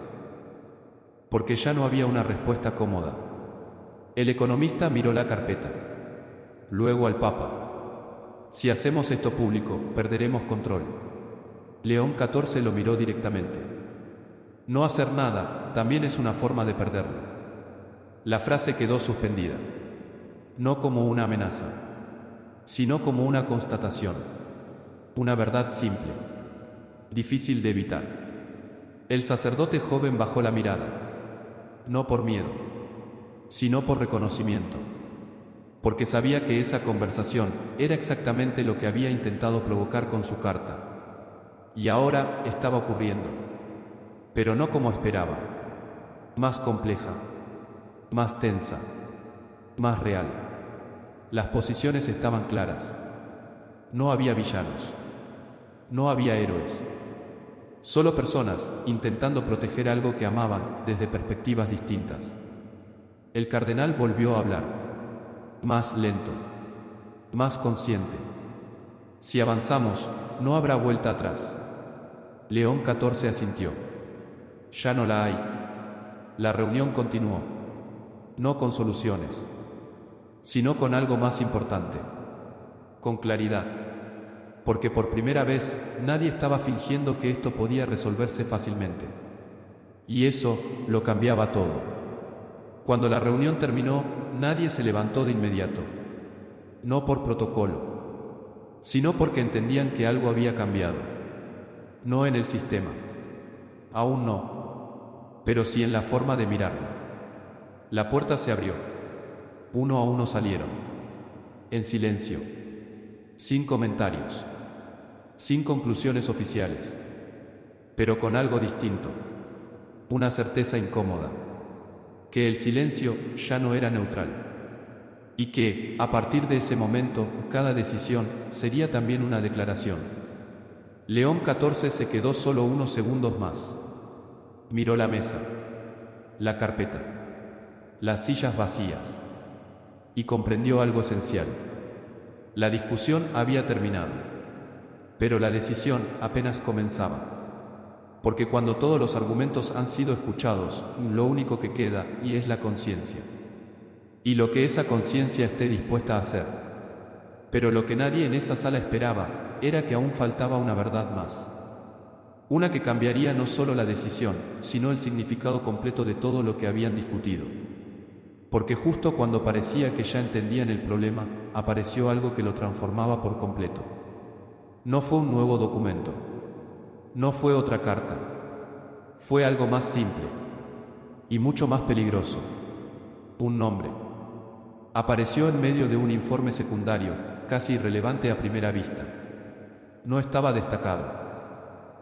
Porque ya no había una respuesta cómoda. El economista miró la carpeta. Luego al Papa. Si hacemos esto público, perderemos control. León XIV lo miró directamente. No hacer nada también es una forma de perderlo. La frase quedó suspendida, no como una amenaza, sino como una constatación, una verdad simple, difícil de evitar. El sacerdote joven bajó la mirada, no por miedo, sino por reconocimiento, porque sabía que esa conversación era exactamente lo que había intentado provocar con su carta. Y ahora estaba ocurriendo, pero no como esperaba, más compleja, más tensa, más real. Las posiciones estaban claras. No había villanos, no había héroes, solo personas intentando proteger algo que amaban desde perspectivas distintas. El cardenal volvió a hablar, más lento, más consciente. Si avanzamos, no habrá vuelta atrás. León XIV asintió. Ya no la hay. La reunión continuó, no con soluciones, sino con algo más importante, con claridad, porque por primera vez nadie estaba fingiendo que esto podía resolverse fácilmente. Y eso lo cambiaba todo. Cuando la reunión terminó, nadie se levantó de inmediato, no por protocolo, sino porque entendían que algo había cambiado, no en el sistema, aún no, pero sí en la forma de mirarlo. La puerta se abrió. Uno a uno salieron, en silencio, sin comentarios, sin conclusiones oficiales, pero con algo distinto, una certeza incómoda, que el silencio ya no era neutral, y que, a partir de ese momento, cada decisión sería también una declaración. León XIV se quedó solo unos segundos más. Miró la mesa, la carpeta, las sillas vacías, y comprendió algo esencial. La discusión había terminado, pero la decisión apenas comenzaba. Porque cuando todos los argumentos han sido escuchados, lo único que queda y es la conciencia. Y lo que esa conciencia esté dispuesta a hacer. Pero lo que nadie en esa sala esperaba era que aún faltaba una verdad más. Una que cambiaría no solo la decisión, sino el significado completo de todo lo que habían discutido. Porque justo cuando parecía que ya entendían el problema, apareció algo que lo transformaba por completo. No fue un nuevo documento. No fue otra carta. Fue algo más simple y mucho más peligroso. Un nombre. Apareció en medio de un informe secundario, casi irrelevante a primera vista. No estaba destacado.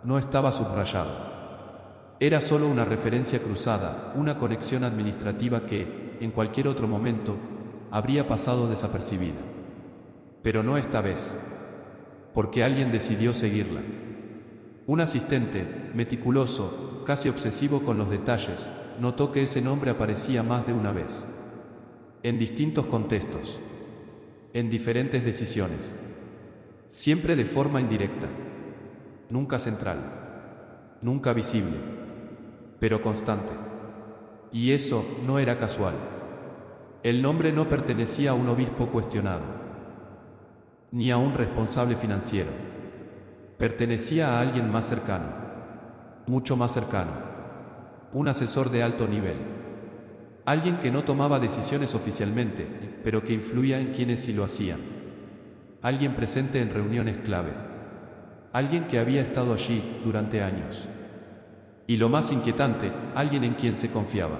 No estaba subrayado. Era solo una referencia cruzada, una conexión administrativa que, en cualquier otro momento, habría pasado desapercibida. Pero no esta vez, porque alguien decidió seguirla. Un asistente, meticuloso, casi obsesivo con los detalles, notó que ese nombre aparecía más de una vez. En distintos contextos. En diferentes decisiones. Siempre de forma indirecta. Nunca central. Nunca visible. Pero constante. Y eso no era casual. El nombre no pertenecía a un obispo cuestionado, ni a un responsable financiero. Pertenecía a alguien más cercano, mucho más cercano, un asesor de alto nivel, alguien que no tomaba decisiones oficialmente, pero que influía en quienes sí lo hacían, alguien presente en reuniones clave, alguien que había estado allí durante años, y lo más inquietante, alguien en quien se confiaba.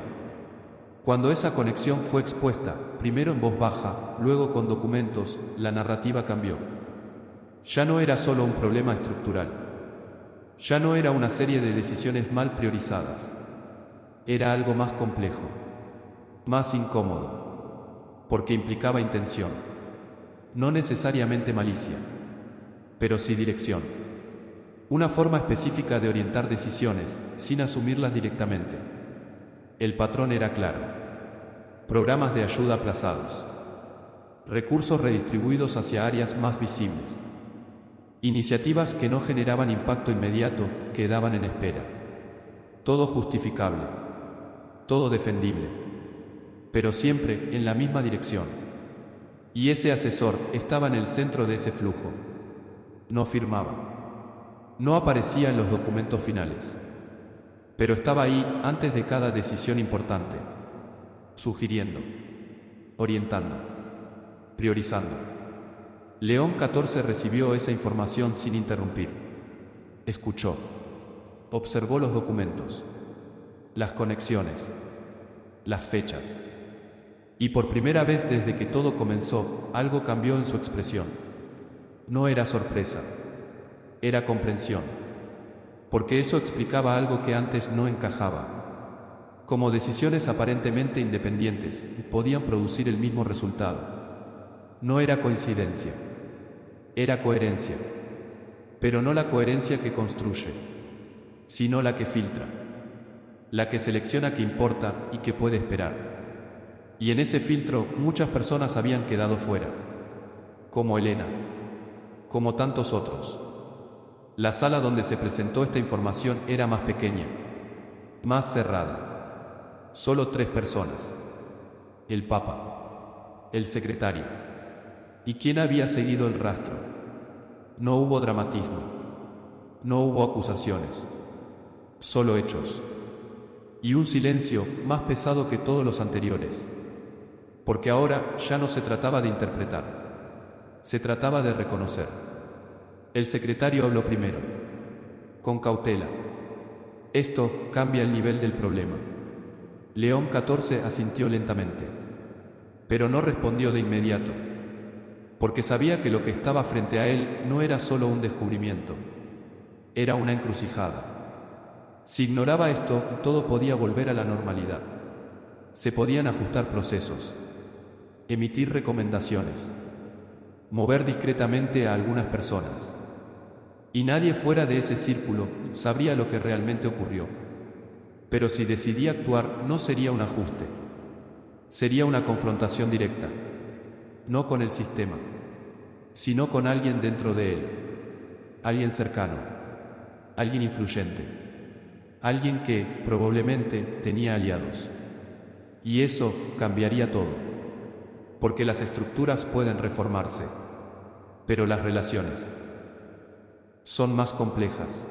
Cuando esa conexión fue expuesta, primero en voz baja, luego con documentos, la narrativa cambió. Ya no era solo un problema estructural. Ya no era una serie de decisiones mal priorizadas. Era algo más complejo, más incómodo, porque implicaba intención. No necesariamente malicia, pero sí dirección. Una forma específica de orientar decisiones, sin asumirlas directamente. El patrón era claro. Programas de ayuda aplazados. Recursos redistribuidos hacia áreas más visibles. Iniciativas que no generaban impacto inmediato, quedaban en espera. Todo justificable. Todo defendible. Pero siempre en la misma dirección. Y ese asesor estaba en el centro de ese flujo. No firmaba. No aparecía en los documentos finales. Pero estaba ahí antes de cada decisión importante. sugiriendo, orientando, priorizando. León XIV recibió esa información sin interrumpir. Escuchó, observó los documentos, las conexiones, las fechas. Y por primera vez desde que todo comenzó, algo cambió en su expresión. No era sorpresa, era comprensión, porque eso explicaba algo que antes no encajaba. Como decisiones aparentemente independientes, podían producir el mismo resultado. No era coincidencia, era coherencia, pero no la coherencia que construye, sino la que filtra, la que selecciona qué importa y qué puede esperar. Y en ese filtro muchas personas habían quedado fuera, como Elena, como tantos otros. La sala donde se presentó esta información era más pequeña, más cerrada. Solo 3 personas. El Papa, el secretario. ¿Y quién había seguido el rastro? No hubo dramatismo, no hubo acusaciones, solo hechos. Y un silencio más pesado que todos los anteriores. Porque ahora ya no se trataba de interpretar, se trataba de reconocer. El secretario habló primero, con cautela. Esto cambia el nivel del problema. León XIV asintió lentamente, pero no respondió de inmediato, porque sabía que lo que estaba frente a él no era solo un descubrimiento, era una encrucijada. Si ignoraba esto, todo podía volver a la normalidad. Se podían ajustar procesos, emitir recomendaciones, mover discretamente a algunas personas. Y nadie fuera de ese círculo sabría lo que realmente ocurrió. Pero si decidía actuar, no sería un ajuste. Sería una confrontación directa. No con el sistema, sino con alguien dentro de él. Alguien cercano. Alguien influyente. Alguien que, probablemente, tenía aliados. Y eso cambiaría todo. Porque las estructuras pueden reformarse, pero las relaciones son más complejas,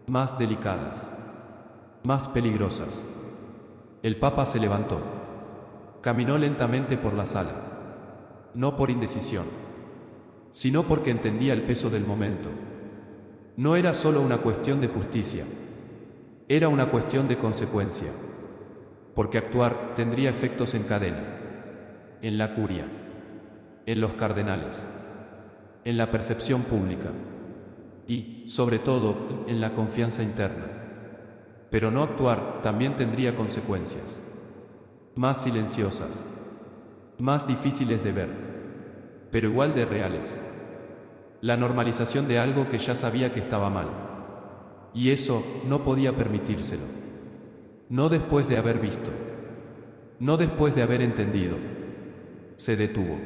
más delicadas, más peligrosas. El Papa se levantó. Caminó lentamente por la sala, no por indecisión, sino porque entendía el peso del momento. No era solo una cuestión de justicia, era una cuestión de consecuencia, porque actuar tendría efectos en cadena. En la curia, en los cardenales, en la percepción pública y, sobre todo, en la confianza interna. Pero no actuar también tendría consecuencias, más silenciosas, más difíciles de ver, pero igual de reales. La normalización de algo que ya sabía que estaba mal. Y eso no podía permitírselo. No después de haber visto, no después de haber entendido. Se detuvo.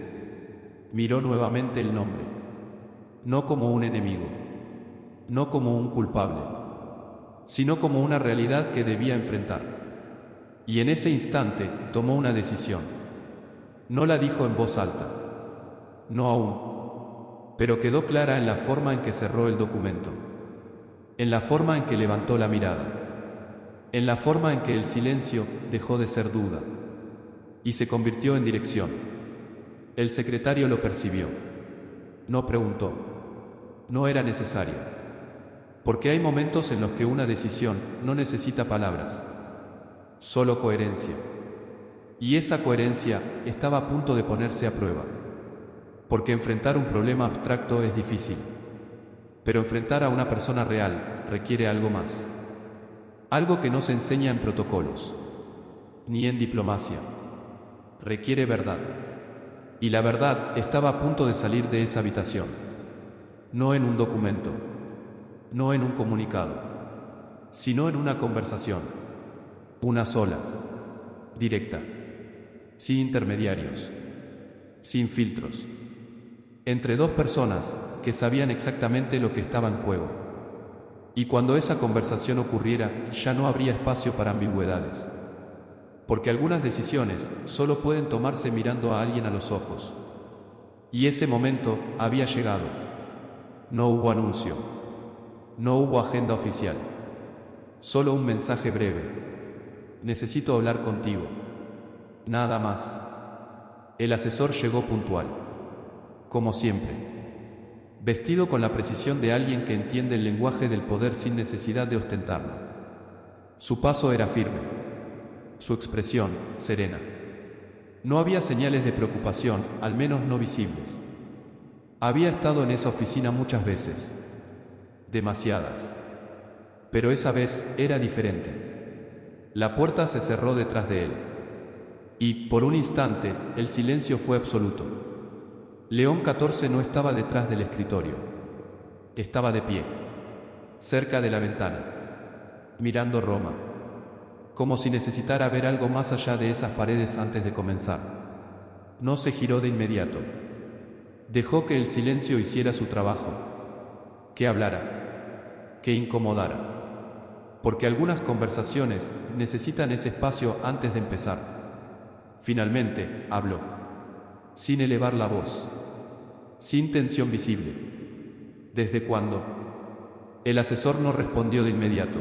Miró nuevamente el nombre. No como un enemigo, no como un culpable, sino como una realidad que debía enfrentar. Y en ese instante tomó una decisión. No la dijo en voz alta. No aún. Pero quedó clara en la forma en que cerró el documento. En la forma en que levantó la mirada. En la forma en que el silencio dejó de ser duda. Y se convirtió en dirección. El secretario lo percibió. No preguntó. No era necesario. Porque hay momentos en los que una decisión no necesita palabras, solo coherencia. Y esa coherencia estaba a punto de ponerse a prueba. Porque enfrentar un problema abstracto es difícil. Pero enfrentar a una persona real requiere algo más. Algo que no se enseña en protocolos, ni en diplomacia. Requiere verdad. Y la verdad estaba a punto de salir de esa habitación. No en un documento, no en un comunicado, sino en una conversación. Una sola, directa, sin intermediarios, sin filtros. Entre 2 personas que sabían exactamente lo que estaba en juego. Y cuando esa conversación ocurriera, ya no habría espacio para ambigüedades. Porque algunas decisiones solo pueden tomarse mirando a alguien a los ojos. Y ese momento había llegado. No hubo anuncio. No hubo agenda oficial. Solo un mensaje breve. Necesito hablar contigo. Nada más. El asesor llegó puntual. Como siempre. Vestido con la precisión de alguien que entiende el lenguaje del poder sin necesidad de ostentarlo. Su paso era firme. Su expresión, serena. No había señales de preocupación, al menos no visibles. Había estado en esa oficina muchas veces. Demasiadas. Pero esa vez era diferente. La puerta se cerró detrás de él. Y, por un instante, el silencio fue absoluto. León XIV no estaba detrás del escritorio. Estaba de pie, cerca de la ventana, mirando Roma, como si necesitara ver algo más allá de esas paredes antes de comenzar. No se giró de inmediato. Dejó que el silencio hiciera su trabajo, que hablara, que incomodara, porque algunas conversaciones necesitan ese espacio antes de empezar. Finalmente, habló, sin elevar la voz, sin tensión visible. ¿Desde cuándo? El asesor no respondió de inmediato.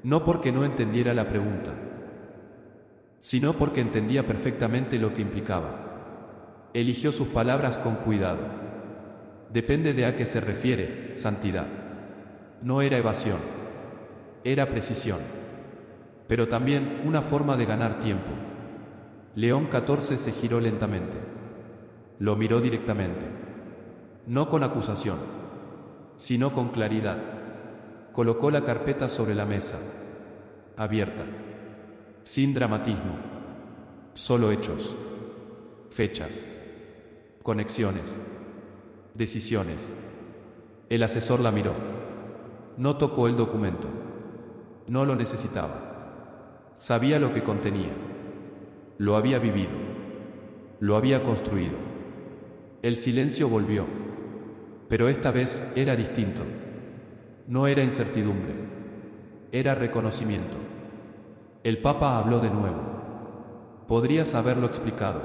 No porque no entendiera la pregunta, sino porque entendía perfectamente lo que implicaba. Eligió sus palabras con cuidado. Depende de a qué se refiere, santidad. No era evasión, era precisión, pero también una forma de ganar tiempo. León XIV se giró lentamente. Lo miró directamente. No con acusación, sino con claridad. Colocó la carpeta sobre la mesa, abierta, sin dramatismo, solo hechos, fechas, conexiones, decisiones. El asesor la miró. No tocó el documento. No lo necesitaba. Sabía lo que contenía. Lo había vivido. Lo había construido. El silencio volvió. Pero esta vez era distinto. No era incertidumbre. Era reconocimiento. El Papa habló de nuevo. Podrías haberlo explicado.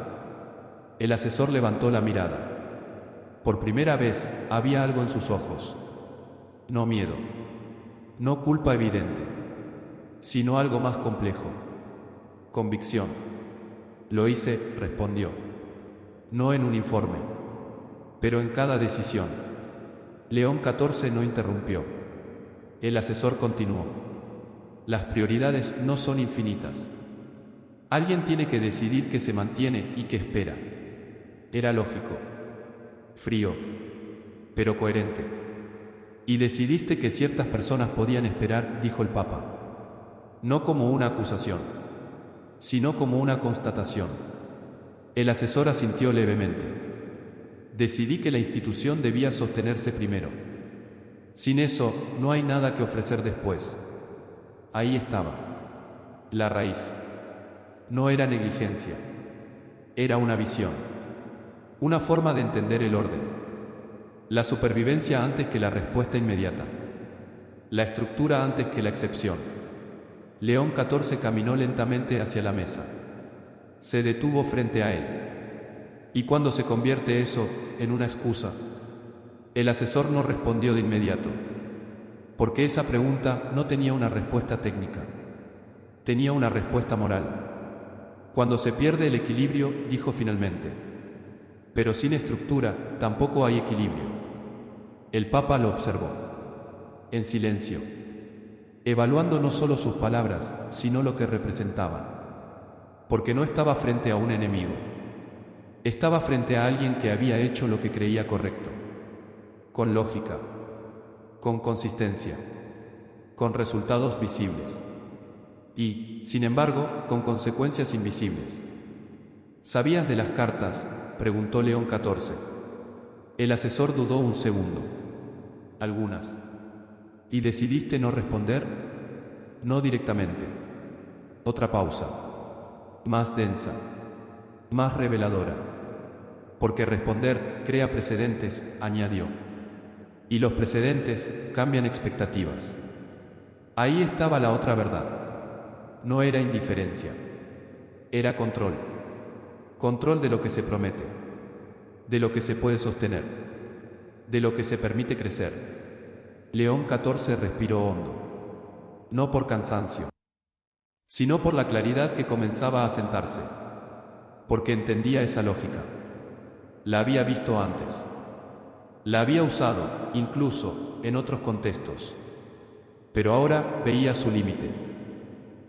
El asesor levantó la mirada. Por primera vez había algo en sus ojos. No miedo. No culpa evidente. Sino algo más complejo. Convicción. Lo hice, respondió. No en un informe, pero en cada decisión. León XIV no interrumpió. El asesor continuó. Las prioridades no son infinitas. Alguien tiene que decidir qué se mantiene y qué espera. Era lógico. Frío, pero coherente. Y decidiste que ciertas personas podían esperar, dijo el Papa. No como una acusación, sino como una constatación. El asesor asintió levemente. Decidí que la institución debía sostenerse primero. Sin eso, no hay nada que ofrecer después. Ahí estaba. La raíz. No era negligencia. Era una visión. Una forma de entender el orden. La supervivencia antes que la respuesta inmediata. La estructura antes que la excepción. León XIV caminó lentamente hacia la mesa. Se detuvo frente a él. ¿Y cuándo se convierte eso en una excusa? El asesor no respondió de inmediato, porque esa pregunta no tenía una respuesta técnica. Tenía una respuesta moral. Cuando se pierde el equilibrio, dijo finalmente. Pero sin estructura, tampoco hay equilibrio. El Papa lo observó. En silencio. Evaluando no solo sus palabras, sino lo que representaban. Porque no estaba frente a un enemigo. Estaba frente a alguien que había hecho lo que creía correcto. Con lógica. Con consistencia. Con resultados visibles. Y, sin embargo, con consecuencias invisibles. ¿Sabías de las cartas?, preguntó León XIV. El asesor dudó un segundo. Algunas. ¿Y decidiste no responder? No directamente. Otra pausa. Más densa. Más reveladora. Porque responder crea precedentes, añadió. Y los precedentes cambian expectativas. Ahí estaba la otra verdad. No era indiferencia. Era control. Control de lo que se promete. De lo que se puede sostener. De lo que se permite crecer. León XIV respiró hondo. No por cansancio, sino por la claridad que comenzaba a sentarse. porque entendía esa lógica. La había visto antes. La había usado, incluso, en otros contextos. Pero ahora veía su límite.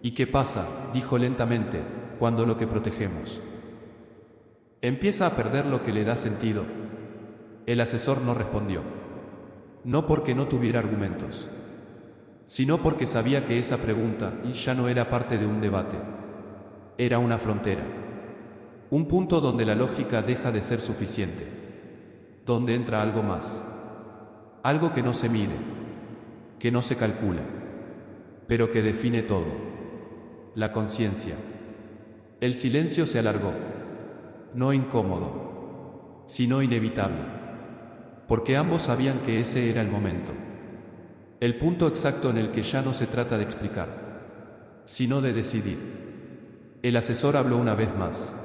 ¿Y qué pasa?, dijo lentamente, cuando lo que protegemos empieza a perder lo que le da sentido? El asesor no respondió. No porque no tuviera argumentos, sino porque sabía que esa pregunta ya no era parte de un debate. Era una frontera. Un punto donde la lógica deja de ser suficiente. Donde entra algo más. Algo que no se mide, que no se calcula, pero que define todo. La conciencia. El silencio se alargó. No incómodo, sino inevitable. Porque ambos sabían que ese era el momento. El punto exacto en el que ya no se trata de explicar, sino de decidir. El asesor habló una vez más.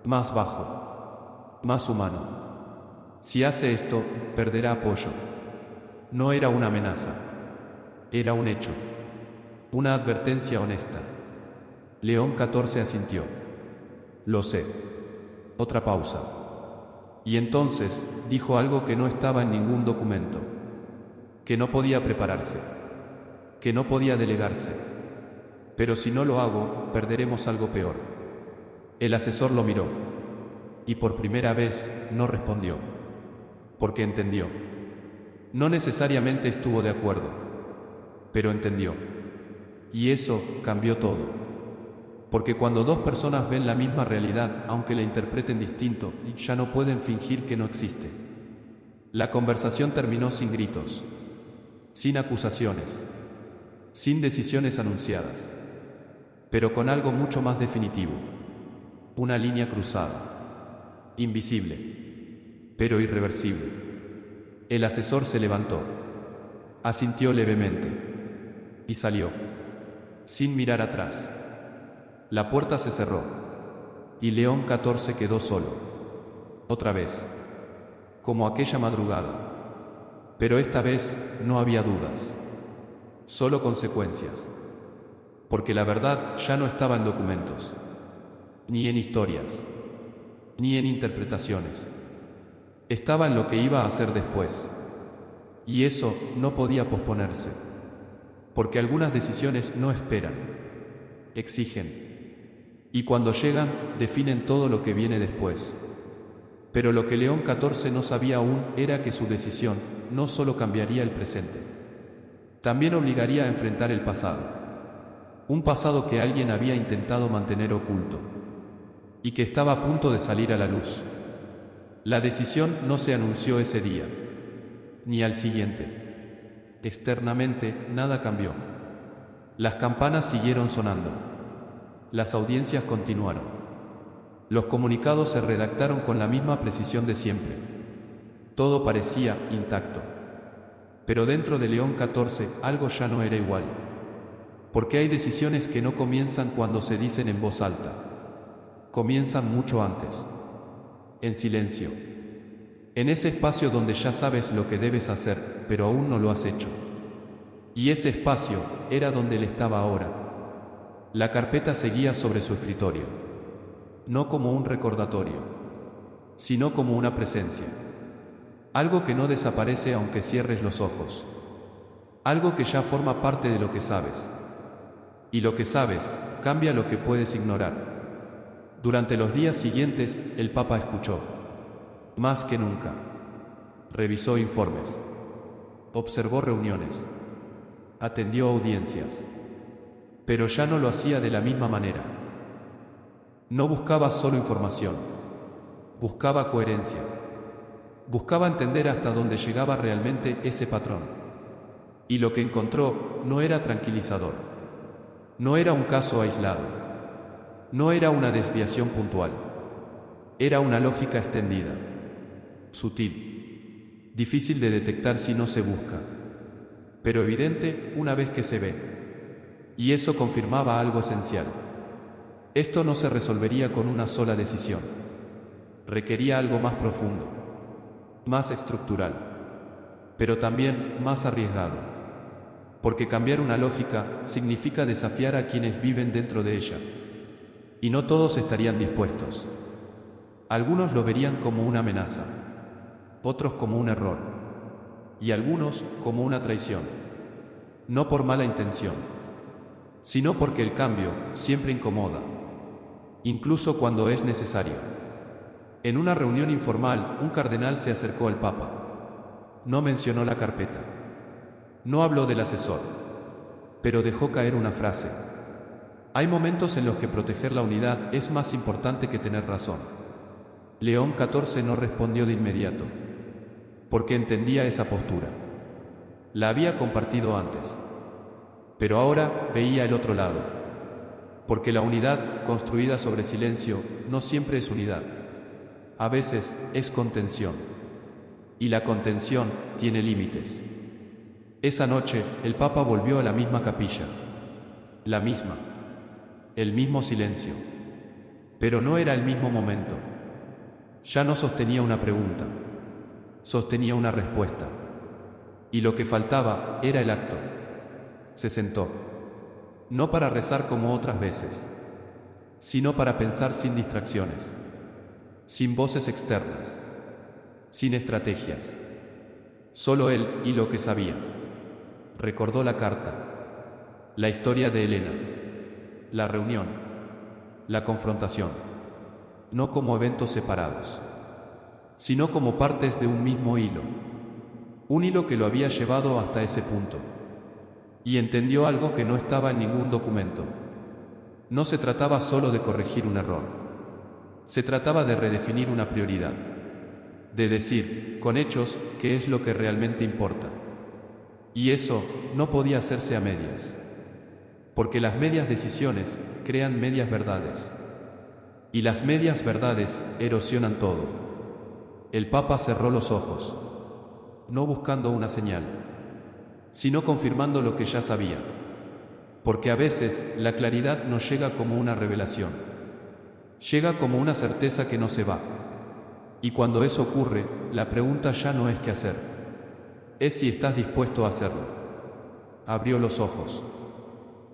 Más bajo. Más humano. Si hace esto, perderá apoyo. No era una amenaza. Era un hecho. Una advertencia honesta. León 14 asintió. Lo sé. Otra pausa. Y entonces, dijo algo que no estaba en ningún documento. Que no podía prepararse. Que no podía delegarse. Pero si no lo hago, perderemos algo peor. El asesor lo miró. Y por primera vez, no respondió. Porque entendió. No necesariamente estuvo de acuerdo. Pero entendió. Y eso cambió todo. Porque cuando dos personas ven la misma realidad, aunque la interpreten distinto, ya no pueden fingir que no existe. La conversación terminó sin gritos, sin acusaciones, sin decisiones anunciadas, pero con algo mucho más definitivo. Una línea cruzada, invisible, pero irreversible. El asesor se levantó, asintió levemente y salió, sin mirar atrás. La puerta se cerró y León 14 quedó solo. Otra vez, como aquella madrugada. Pero esta vez no había dudas, solo consecuencias. Porque la verdad ya no estaba en documentos, ni en historias, ni en interpretaciones. Estaba en lo que iba a hacer después. Y eso no podía posponerse. Porque algunas decisiones no esperan, exigen. Y cuando llegan, definen todo lo que viene después. Pero lo que León 14 no sabía aún era que su decisión no solo cambiaría el presente, también obligaría a enfrentar el pasado. Un pasado que alguien había intentado mantener oculto y que estaba a punto de salir a la luz. La decisión no se anunció ese día, ni al siguiente. Externamente, nada cambió. Las campanas siguieron sonando. Las audiencias continuaron. Los comunicados se redactaron con la misma precisión de siempre. Todo parecía intacto. Pero dentro de León 14 algo ya no era igual. Porque hay decisiones que no comienzan cuando se dicen en voz alta. Comienzan mucho antes. En silencio. En ese espacio donde ya sabes lo que debes hacer, pero aún no lo has hecho. Y ese espacio era donde él estaba ahora. La carpeta seguía sobre su escritorio, no como un recordatorio, sino como una presencia. Algo que no desaparece aunque cierres los ojos. Algo que ya forma parte de lo que sabes. Y lo que sabes cambia lo que puedes ignorar. Durante los días siguientes, el Papa escuchó. Más que nunca. Revisó informes. Observó reuniones. Atendió audiencias. Pero ya no lo hacía de la misma manera. No buscaba solo información. Buscaba coherencia. Buscaba entender hasta dónde llegaba realmente ese patrón. Y lo que encontró no era tranquilizador. No era un caso aislado. No era una desviación puntual. Era una lógica extendida. Sutil. Difícil de detectar si no se busca. Pero evidente una vez que se ve. Y eso confirmaba algo esencial. Esto no se resolvería con una sola decisión. Requería algo más profundo, más estructural, pero también más arriesgado. Porque cambiar una lógica significa desafiar a quienes viven dentro de ella. Y no todos estarían dispuestos. Algunos lo verían como una amenaza, otros como un error, y algunos como una traición. No por mala intención, sino porque el cambio siempre incomoda, incluso cuando es necesario. En una reunión informal, un cardenal se acercó al Papa. No mencionó la carpeta. No habló del asesor, pero dejó caer una frase. Hay momentos en los que proteger la unidad es más importante que tener razón. León XIV no respondió de inmediato, porque entendía esa postura. La había compartido antes, pero ahora veía el otro lado, porque la unidad, construida sobre silencio, no siempre es unidad. A veces es contención, y la contención tiene límites. Esa noche, el Papa volvió a la misma capilla, la misma, el mismo silencio, pero no era el mismo momento. Ya no sostenía una pregunta, sostenía una respuesta, y lo que faltaba era el acto. Se sentó, no para rezar como otras veces, sino para pensar sin distracciones, sin voces externas, sin estrategias. Solo él y lo que sabía. Recordó la carta, la historia de Helena, la reunión, la confrontación, no como eventos separados, sino como partes de un mismo hilo, un hilo que lo había llevado hasta ese punto. Y entendió algo que no estaba en ningún documento. No se trataba solo de corregir un error. Se trataba de redefinir una prioridad. De decir, con hechos, qué es lo que realmente importa. Y eso no podía hacerse a medias. Porque las medias decisiones crean medias verdades. Y las medias verdades erosionan todo. El Papa cerró los ojos, no buscando una señal, sino confirmando lo que ya sabía. Porque a veces la claridad no llega como una revelación. Llega como una certeza que no se va. Y cuando eso ocurre, la pregunta ya no es qué hacer. Es si estás dispuesto a hacerlo. Abrió los ojos.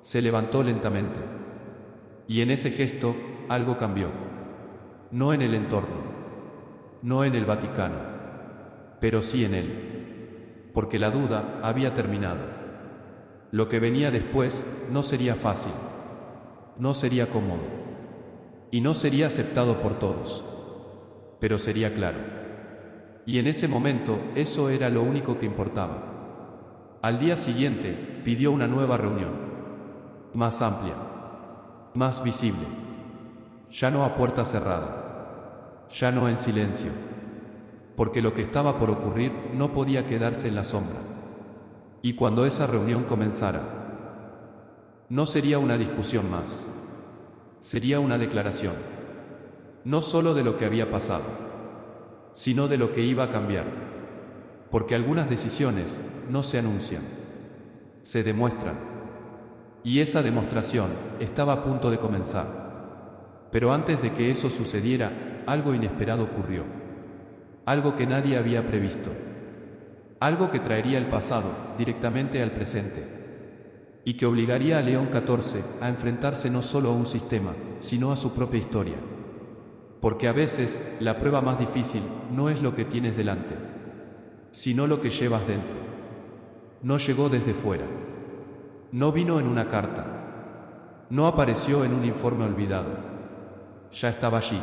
Se levantó lentamente. Y en ese gesto, algo cambió. No en el entorno. No en el Vaticano. Pero sí en él. Porque la duda había terminado. Lo que venía después no sería fácil. No sería cómodo. Y no sería aceptado por todos. Pero sería claro. Y en ese momento, eso era lo único que importaba. Al día siguiente, pidió una nueva reunión. Más amplia. Más visible. Ya no a puerta cerrada. Ya no en silencio. Porque lo que estaba por ocurrir no podía quedarse en la sombra. Y cuando esa reunión comenzara, no sería una discusión más. Sería una declaración. No solo de lo que había pasado, sino de lo que iba a cambiar. Porque algunas decisiones no se anuncian, se demuestran. Y esa demostración estaba a punto de comenzar. Pero antes de que eso sucediera, algo inesperado ocurrió. Algo que nadie había previsto. Algo que traería el pasado directamente al presente. Y que obligaría a León XIV a enfrentarse no solo a un sistema, sino a su propia historia. Porque a veces, la prueba más difícil no es lo que tienes delante, sino lo que llevas dentro. No llegó desde fuera. No vino en una carta. No apareció en un informe olvidado. Ya estaba allí.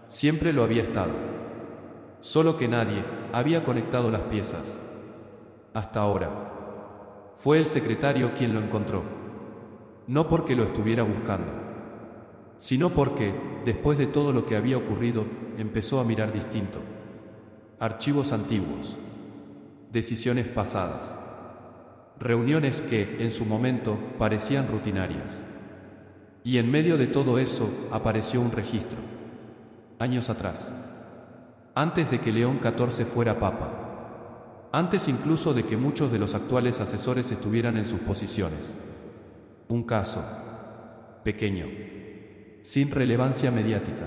Siempre lo había estado. Solo que nadie había conectado las piezas. Hasta ahora. Fue el secretario quien lo encontró. No porque lo estuviera buscando, sino porque, después de todo lo que había ocurrido, empezó a mirar distinto. Archivos antiguos. Decisiones pasadas. Reuniones que, en su momento, parecían rutinarias. Y en medio de todo eso, apareció un registro. Años atrás. Antes de que León XIV fuera papa. Antes incluso de que muchos de los actuales asesores estuvieran en sus posiciones. Un caso. Pequeño. Sin relevancia mediática.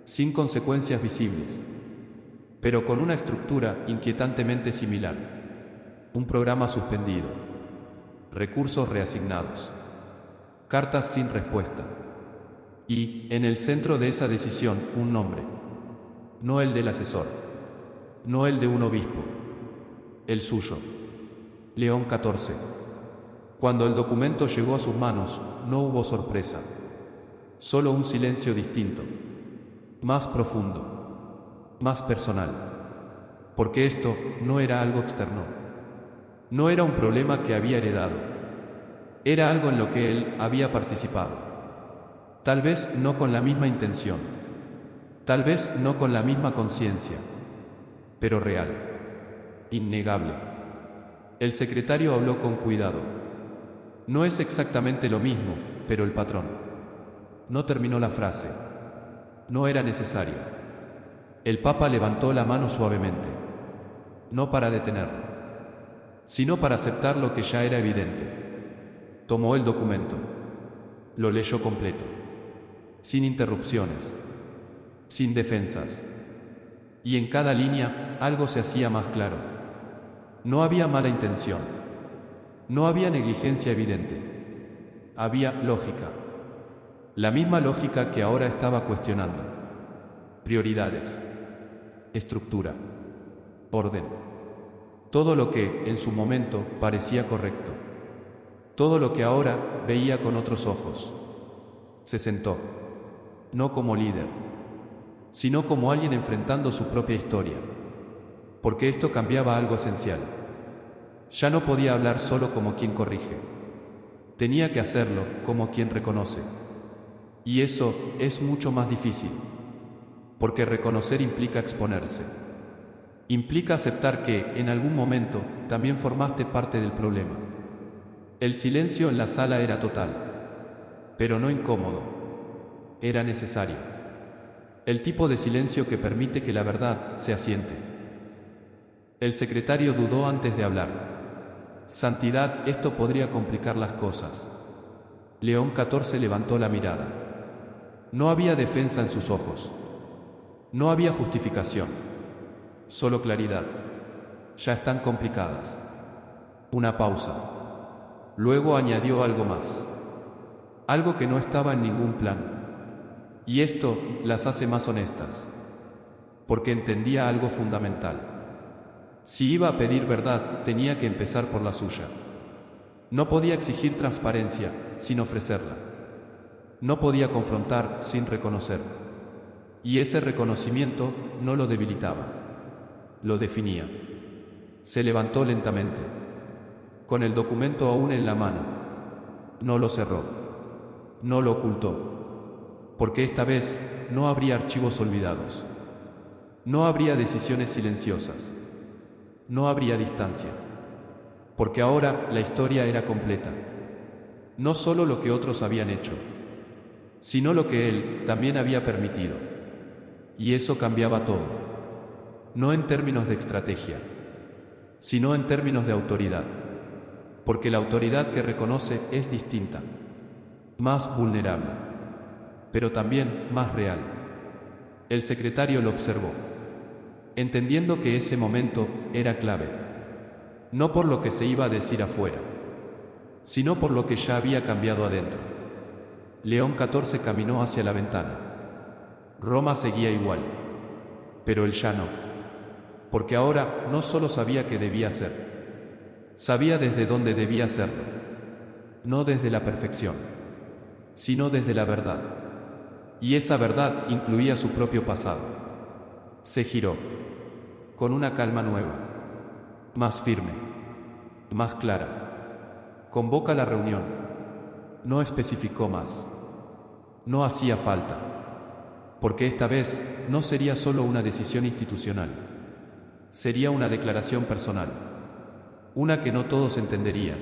Sin consecuencias visibles. Pero con una estructura inquietantemente similar. Un programa suspendido. Recursos reasignados. Cartas sin respuesta. Y, en el centro de esa decisión, un nombre. No el del asesor. No el de un obispo. El suyo. León XIV. Cuando el documento llegó a sus manos, no hubo sorpresa. Solo un silencio distinto. Más profundo. Más personal. Porque esto no era algo externo. No era un problema que había heredado. Era algo en lo que él había participado. Tal vez no con la misma intención. Tal vez no con la misma conciencia. Pero real. Innegable. El secretario habló con cuidado. No es exactamente lo mismo, pero el patrón. No terminó la frase. No era necesario. El Papa levantó la mano suavemente. No para detenerlo, sino para aceptar lo que ya era evidente. Tomó el documento. Lo leyó completo. Sin interrupciones. Sin defensas. Y en cada línea, algo se hacía más claro. No había mala intención. No había negligencia evidente. Había lógica. La misma lógica que ahora estaba cuestionando. Prioridades. Estructura. Orden. Todo lo que, en su momento, parecía correcto. Todo lo que ahora veía con otros ojos. Se sentó. No como líder, sino como alguien enfrentando su propia historia. Porque esto cambiaba algo esencial. Ya no podía hablar solo como quien corrige. Tenía que hacerlo como quien reconoce. Y eso es mucho más difícil. Porque reconocer implica exponerse. Implica aceptar que, en algún momento, también formaste parte del problema. El silencio en la sala era total. Pero no incómodo. Era necesario. El tipo de silencio que permite que la verdad se asiente. El secretario dudó antes de hablar. Santidad, esto podría complicar las cosas. León XIV levantó la mirada. No había defensa en sus ojos. No había justificación. Solo claridad. Ya están complicadas. Una pausa. Luego añadió algo más. Algo que no estaba en ningún plan. Y esto las hace más honestas. Porque entendía algo fundamental. Si iba a pedir verdad, tenía que empezar por la suya. No podía exigir transparencia sin ofrecerla. No podía confrontar sin reconocer. Y ese reconocimiento no lo debilitaba. Lo definía. Se levantó lentamente, con el documento aún en la mano. No lo cerró. No lo ocultó. Porque esta vez no habría archivos olvidados. No habría decisiones silenciosas. No habría distancia. Porque ahora la historia era completa. No solo lo que otros habían hecho, sino lo que él también había permitido. Y eso cambiaba todo. No en términos de estrategia, sino en términos de autoridad. Porque la autoridad que reconoce es distinta, más vulnerable, pero también más real. El secretario lo observó, entendiendo que ese momento era clave, no por lo que se iba a decir afuera, sino por lo que ya había cambiado adentro. León XIV caminó hacia la ventana. Roma seguía igual, pero él ya no. Porque ahora no solo sabía qué debía hacer, sabía desde dónde debía hacerlo. No desde la perfección, sino desde la verdad. Y esa verdad incluía su propio pasado. Se giró, con una calma nueva, más firme, más clara. Convoca la reunión. No especificó más. No hacía falta. Porque esta vez no sería solo una decisión institucional. Sería una declaración personal. Una que no todos entenderían.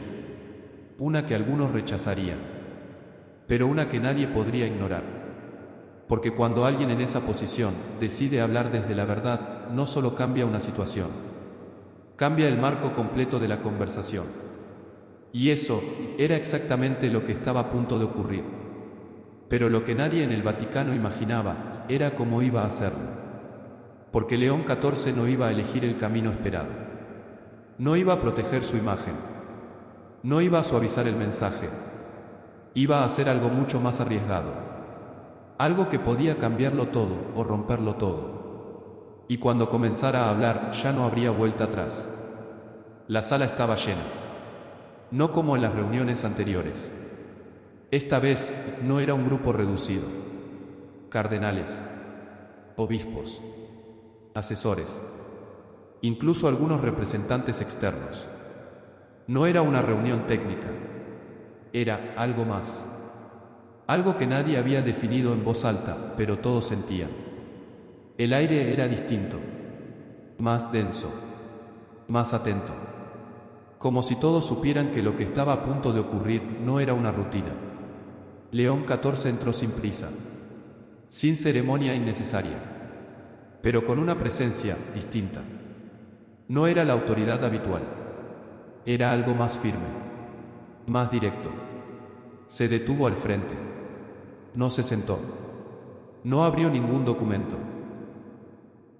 Una que algunos rechazarían. Pero una que nadie podría ignorar. Porque cuando alguien en esa posición decide hablar desde la verdad, no solo cambia una situación, cambia el marco completo de la conversación. Y eso era exactamente lo que estaba a punto de ocurrir. Pero lo que nadie en el Vaticano imaginaba era cómo iba a hacerlo. Porque León XIV no iba a elegir el camino esperado. No iba a proteger su imagen. No iba a suavizar el mensaje. Iba a hacer algo mucho más arriesgado. Algo que podía cambiarlo todo o romperlo todo. Y cuando comenzara a hablar ya no habría vuelta atrás. La sala estaba llena. No como en las reuniones anteriores. Esta vez no era un grupo reducido. Cardenales, obispos, asesores, incluso algunos representantes externos. No era una reunión técnica. Era algo más. Algo que nadie había definido en voz alta, pero todos sentían. El aire era distinto, más denso, más atento. Como si todos supieran que lo que estaba a punto de ocurrir no era una rutina. León XIV entró sin prisa, sin ceremonia innecesaria, pero con una presencia distinta. No era la autoridad habitual, era algo más firme, más directo. Se detuvo al frente. No se sentó. No abrió ningún documento.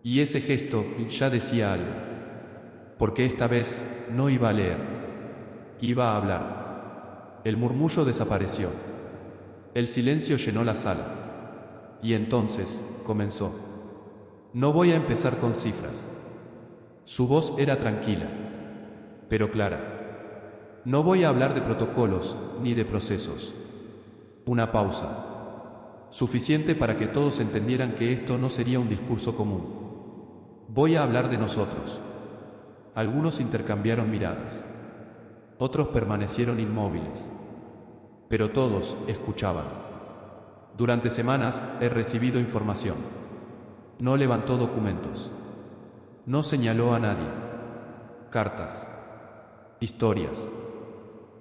Y ese gesto ya decía algo. Porque esta vez no iba a leer. Iba a hablar. El murmullo desapareció. El silencio llenó la sala. Y entonces comenzó. No voy a empezar con cifras. Su voz era tranquila, pero clara. No voy a hablar de protocolos ni de procesos. Una pausa. Suficiente para que todos entendieran que esto no sería un discurso común. Voy a hablar de nosotros. Algunos intercambiaron miradas. Otros permanecieron inmóviles. Pero todos escuchaban. Durante semanas he recibido información. No levantó documentos. No señaló a nadie. Cartas. Historias.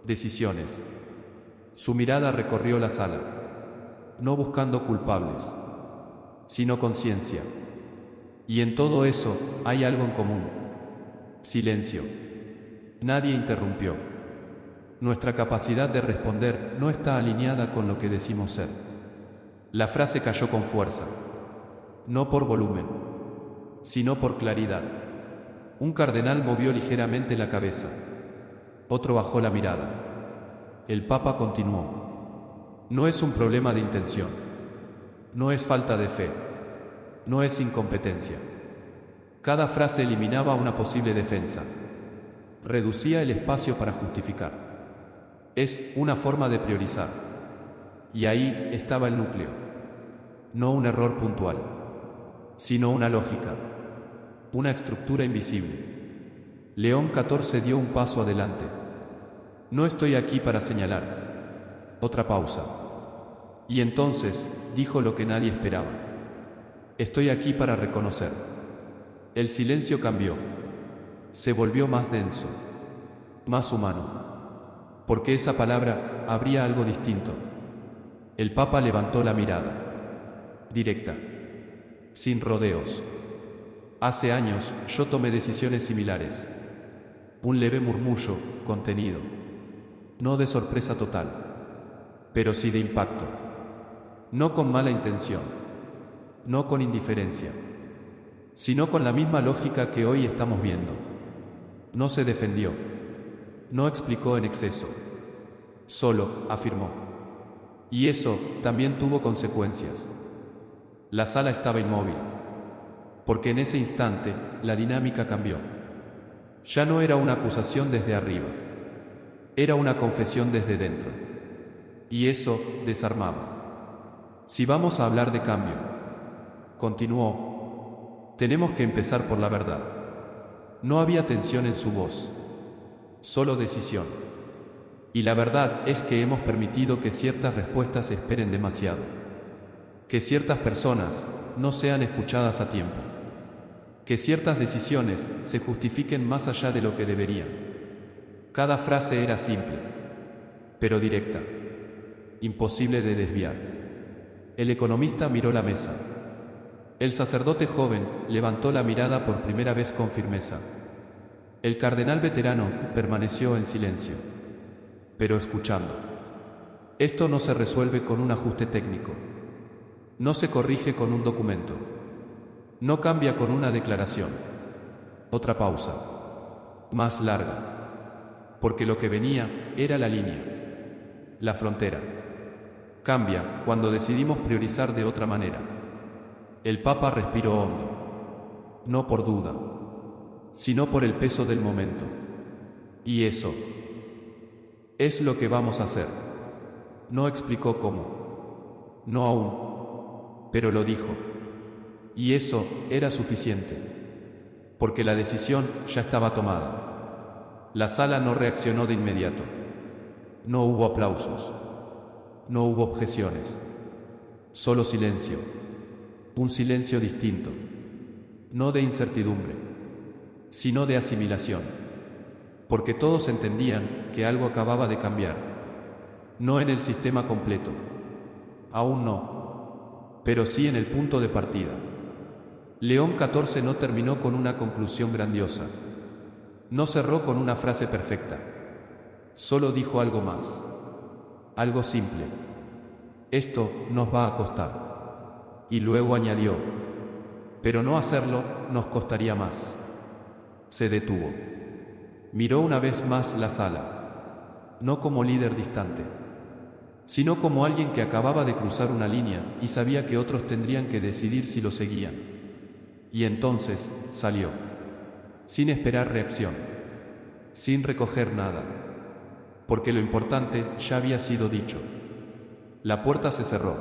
Decisiones. Su mirada recorrió la sala. No buscando culpables, sino conciencia. Y en todo eso hay algo en común. Silencio. Nadie interrumpió. Nuestra capacidad de responder no está alineada con lo que decimos ser. La frase cayó con fuerza. No por volumen, sino por claridad. Un cardenal movió ligeramente la cabeza. Otro bajó la mirada. El Papa continuó. No es un problema de intención. No es falta de fe. No es incompetencia. Cada frase eliminaba una posible defensa. Reducía el espacio para justificar. Es una forma de priorizar. Y ahí estaba el núcleo. No un error puntual, sino una lógica. Una estructura invisible. León XIV dio un paso adelante. No estoy aquí para señalar. Otra pausa. Y entonces, dijo lo que nadie esperaba. Estoy aquí para reconocer. El silencio cambió. Se volvió más denso. Más humano. Porque esa palabra abría algo distinto. El Papa levantó la mirada. Directa. Sin rodeos. Hace años, yo tomé decisiones similares. Un leve murmullo, contenido. No de sorpresa total, pero sí de impacto. No con mala intención, no con indiferencia, sino con la misma lógica que hoy estamos viendo. No se defendió, no explicó en exceso, solo afirmó. Y eso también tuvo consecuencias. La sala estaba inmóvil, porque en ese instante la dinámica cambió. Ya no era una acusación desde arriba, era una confesión desde dentro. Y eso desarmaba. Si vamos a hablar de cambio, continuó, tenemos que empezar por la verdad. No había tensión en su voz, solo decisión. Y la verdad es que hemos permitido que ciertas respuestas esperen demasiado. Que ciertas personas no sean escuchadas a tiempo. Que ciertas decisiones se justifiquen más allá de lo que deberían. Cada frase era simple, pero directa. Imposible de desviar. El economista miró la mesa. El sacerdote joven levantó la mirada por primera vez con firmeza. El cardenal veterano permaneció en silencio, pero escuchando. Esto no se resuelve con un ajuste técnico. No se corrige con un documento. No cambia con una declaración. Otra pausa. Más larga. Porque lo que venía era la línea. La frontera. Cambia cuando decidimos priorizar de otra manera. El Papa respiró hondo. No por duda, sino por el peso del momento. Y eso es lo que vamos a hacer. No explicó cómo. No aún. Pero lo dijo. Y eso era suficiente. Porque la decisión ya estaba tomada. La sala no reaccionó de inmediato. No hubo aplausos. No hubo objeciones. Solo silencio. Un silencio distinto. No de incertidumbre, sino de asimilación. Porque todos entendían que algo acababa de cambiar. No en el sistema completo. Aún no. Pero sí en el punto de partida. León XIV no terminó con una conclusión grandiosa. No cerró con una frase perfecta. Solo dijo algo más. Algo simple. Esto nos va a costar. Y luego añadió. Pero no hacerlo nos costaría más. Se detuvo. Miró una vez más la sala. No como líder distante, sino como alguien que acababa de cruzar una línea y sabía que otros tendrían que decidir si lo seguían. Y entonces salió. Sin esperar reacción. Sin recoger nada. Porque lo importante ya había sido dicho. La puerta se cerró.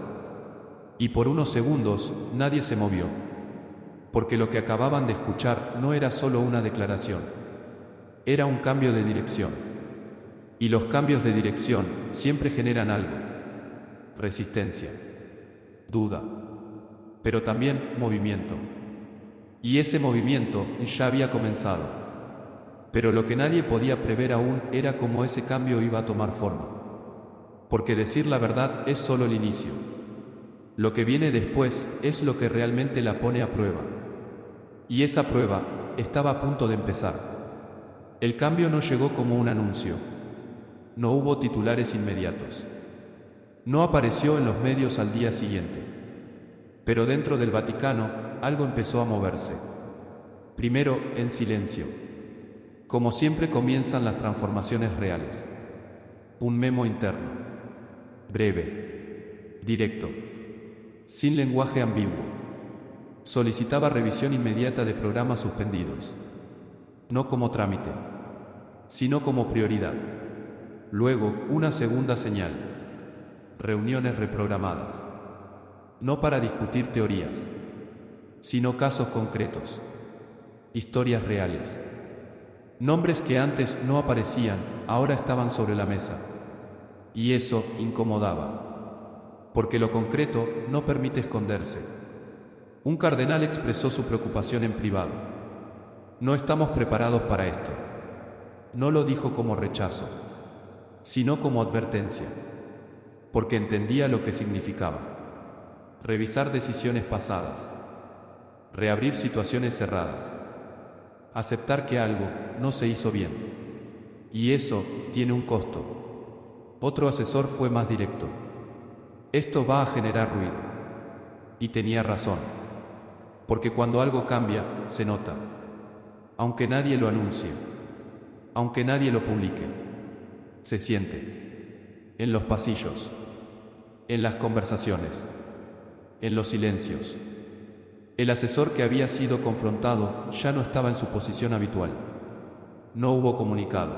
Y por unos segundos nadie se movió. Porque lo que acababan de escuchar no era solo una declaración. Era un cambio de dirección. Y los cambios de dirección siempre generan algo. Resistencia. Duda. Pero también movimiento. Y ese movimiento ya había comenzado. Pero lo que nadie podía prever aún era cómo ese cambio iba a tomar forma. Porque decir la verdad es solo el inicio. Lo que viene después es lo que realmente la pone a prueba. Y esa prueba estaba a punto de empezar. El cambio no llegó como un anuncio. No hubo titulares inmediatos. No apareció en los medios al día siguiente. Pero dentro del Vaticano, algo empezó a moverse. Primero, en silencio. Como siempre comienzan las transformaciones reales. Un memo interno. Breve. Directo. Sin lenguaje ambiguo. Solicitaba revisión inmediata de programas suspendidos. No como trámite, sino como prioridad. Luego, una segunda señal. Reuniones reprogramadas. No para discutir teorías, sino casos concretos. Historias reales. Nombres que antes no aparecían, ahora estaban sobre la mesa. Y eso incomodaba. Porque lo concreto no permite esconderse. Un cardenal expresó su preocupación en privado. No estamos preparados para esto. No lo dijo como rechazo, sino como advertencia. Porque entendía lo que significaba. Revisar decisiones pasadas. Reabrir situaciones cerradas. Aceptar que algo no se hizo bien. Y eso tiene un costo. Otro asesor fue más directo. Esto va a generar ruido. Y tenía razón. Porque cuando algo cambia, se nota. Aunque nadie lo anuncie. Aunque nadie lo publique. Se siente. En los pasillos. En las conversaciones. En los silencios. El asesor que había sido confrontado ya no estaba en su posición habitual. No hubo comunicado.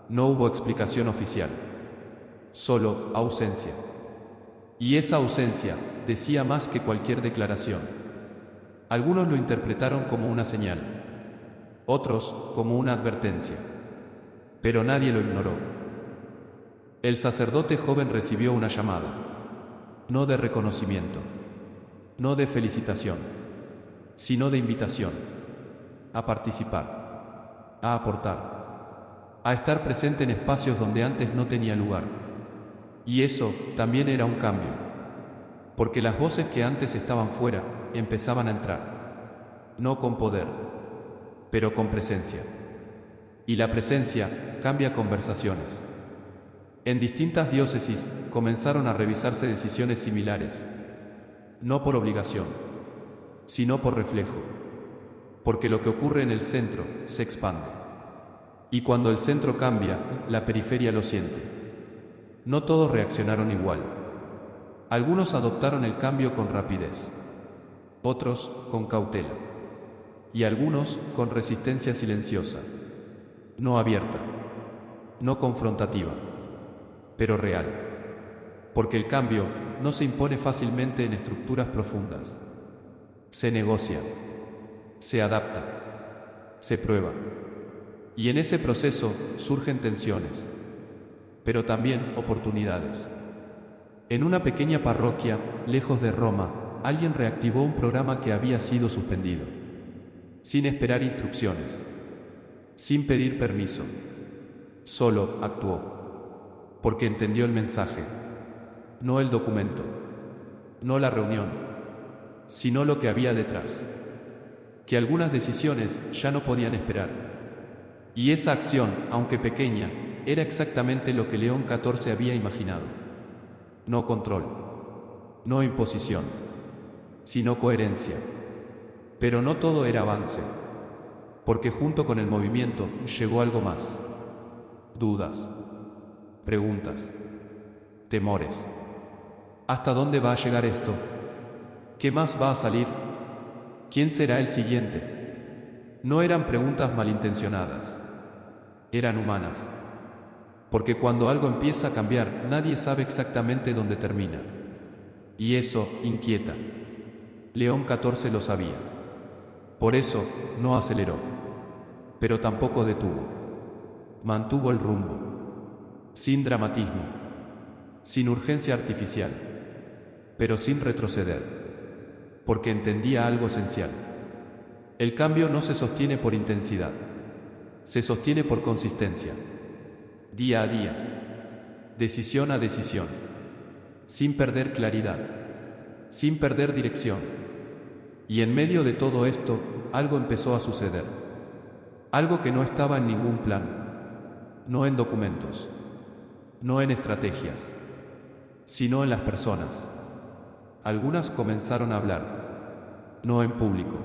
No hubo explicación oficial. Solo ausencia. Y esa ausencia decía más que cualquier declaración. Algunos lo interpretaron como una señal, otros como una advertencia. Pero nadie lo ignoró. El sacerdote joven recibió una llamada. No de reconocimiento, no de felicitación, sino de invitación. A participar, a aportar, a estar presente en espacios donde antes no tenía lugar. Y eso también era un cambio. Porque las voces que antes estaban fuera, empezaban a entrar. No con poder, pero con presencia. Y la presencia cambia conversaciones. En distintas diócesis comenzaron a revisarse decisiones similares. No por obligación, sino por reflejo. Porque lo que ocurre en el centro se expande. Y cuando el centro cambia, la periferia lo siente. No todos reaccionaron igual. Algunos adoptaron el cambio con rapidez, otros con cautela, y algunos con resistencia silenciosa, no abierta, no confrontativa, pero real, porque el cambio no se impone fácilmente en estructuras profundas. Se negocia, se adapta, se prueba, y en ese proceso surgen tensiones, pero también oportunidades. En una pequeña parroquia, lejos de Roma, alguien reactivó un programa que había sido suspendido, sin esperar instrucciones, sin pedir permiso. Solo actuó, porque entendió el mensaje, no el documento, no la reunión, sino lo que había detrás, que algunas decisiones ya no podían esperar. Y esa acción, aunque pequeña, era exactamente lo que León XIV había imaginado. No control, no imposición, sino coherencia. Pero no todo era avance, porque junto con el movimiento llegó algo más. Dudas, preguntas, temores. ¿Hasta dónde va a llegar esto? ¿Qué más va a salir? ¿Quién será el siguiente? No eran preguntas malintencionadas, eran humanas. Porque cuando algo empieza a cambiar, nadie sabe exactamente dónde termina. Y eso inquieta. León XIV lo sabía. Por eso, no aceleró. Pero tampoco detuvo. Mantuvo el rumbo. Sin dramatismo. Sin urgencia artificial. Pero sin retroceder. Porque entendía algo esencial. El cambio no se sostiene por intensidad. Se sostiene por consistencia. Día a día. Decisión a decisión. Sin perder claridad. Sin perder dirección. Y en medio de todo esto, algo empezó a suceder. Algo que no estaba en ningún plan. No en documentos. No en estrategias. Sino en las personas. Algunas comenzaron a hablar. No en público.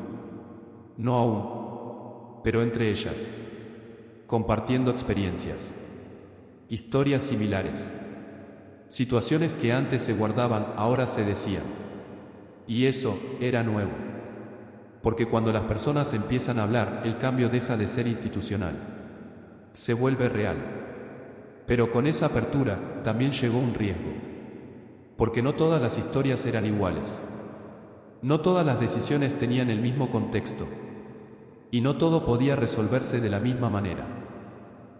No aún. Pero entre ellas. Compartiendo experiencias. Historias similares. Situaciones que antes se guardaban, ahora se decían. Y eso era nuevo. Porque cuando las personas empiezan a hablar, el cambio deja de ser institucional. Se vuelve real. Pero con esa apertura también llegó un riesgo. Porque no todas las historias eran iguales. No todas las decisiones tenían el mismo contexto. Y no todo podía resolverse de la misma manera.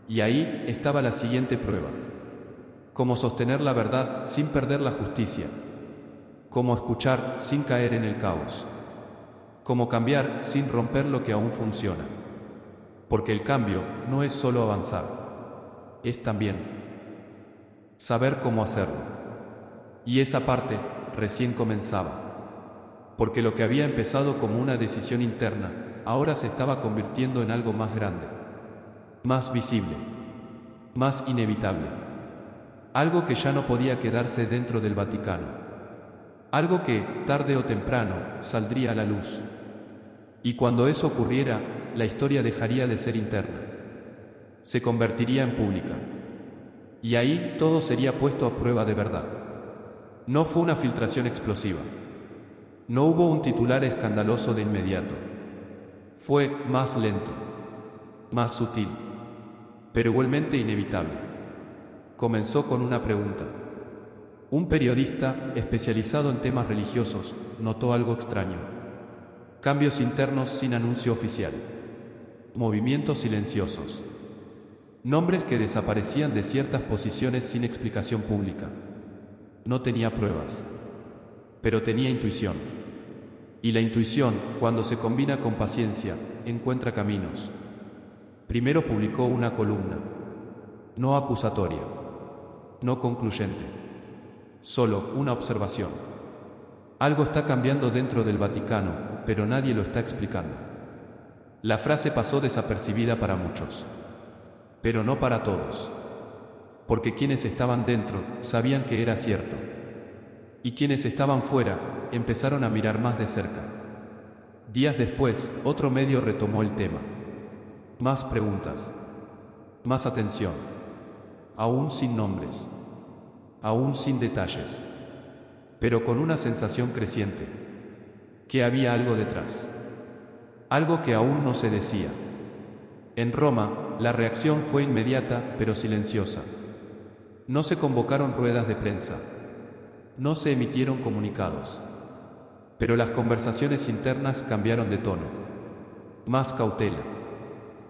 Y ahí estaba la siguiente prueba. Cómo sostener la verdad sin perder la justicia. Cómo escuchar sin caer en el caos. Cómo cambiar sin romper lo que aún funciona. Porque el cambio no es solo avanzar. Es también saber cómo hacerlo. Y esa parte recién comenzaba. Porque lo que había empezado como una decisión interna, ahora se estaba convirtiendo en algo más grande. Más visible. Más inevitable. Algo que ya no podía quedarse dentro del Vaticano. Algo que, tarde o temprano, saldría a la luz. Y cuando eso ocurriera, la historia dejaría de ser interna. Se convertiría en pública. Y ahí todo sería puesto a prueba de verdad. No fue una filtración explosiva. No hubo un titular escandaloso de inmediato. Fue más lento, más sutil, pero igualmente inevitable. Comenzó con una pregunta. Un periodista, especializado en temas religiosos, notó algo extraño. Cambios internos sin anuncio oficial. Movimientos silenciosos. Nombres que desaparecían de ciertas posiciones sin explicación pública. No tenía pruebas, pero tenía intuición. Y la intuición, cuando se combina con paciencia, encuentra caminos. Primero publicó una columna. No acusatoria. No concluyente. Solo una observación. Algo está cambiando dentro del Vaticano, pero nadie lo está explicando. La frase pasó desapercibida para muchos. Pero no para todos. Porque quienes estaban dentro sabían que era cierto. Y quienes estaban fuera empezaron a mirar más de cerca. Días después, otro medio retomó el tema. Más preguntas. Más atención. Aún sin nombres. Aún sin detalles. pero con una sensación creciente, que había algo detrás, algo que aún no se decía. En Roma, la reacción fue inmediata, pero silenciosa. No se convocaron ruedas de prensa, no se emitieron comunicados, pero las conversaciones internas cambiaron de tono. Más cautela,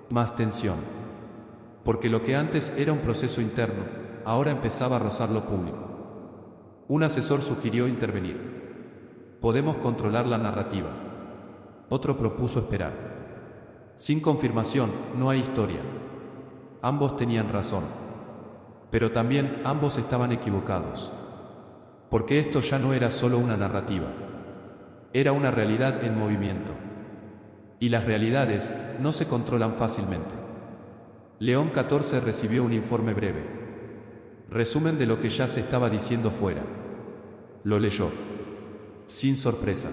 más tensión, porque lo que antes era un proceso interno, ahora empezaba a rozar lo público. Un asesor sugirió intervenir. Podemos controlar la narrativa. Otro propuso esperar. Sin confirmación, no hay historia. Ambos tenían razón. Pero también ambos estaban equivocados. Porque esto ya no era solo una narrativa. Era una realidad en movimiento. Y las realidades no se controlan fácilmente. León XIV recibió un informe breve. Resumen de lo que ya se estaba diciendo fuera. Lo leyó. Sin sorpresa.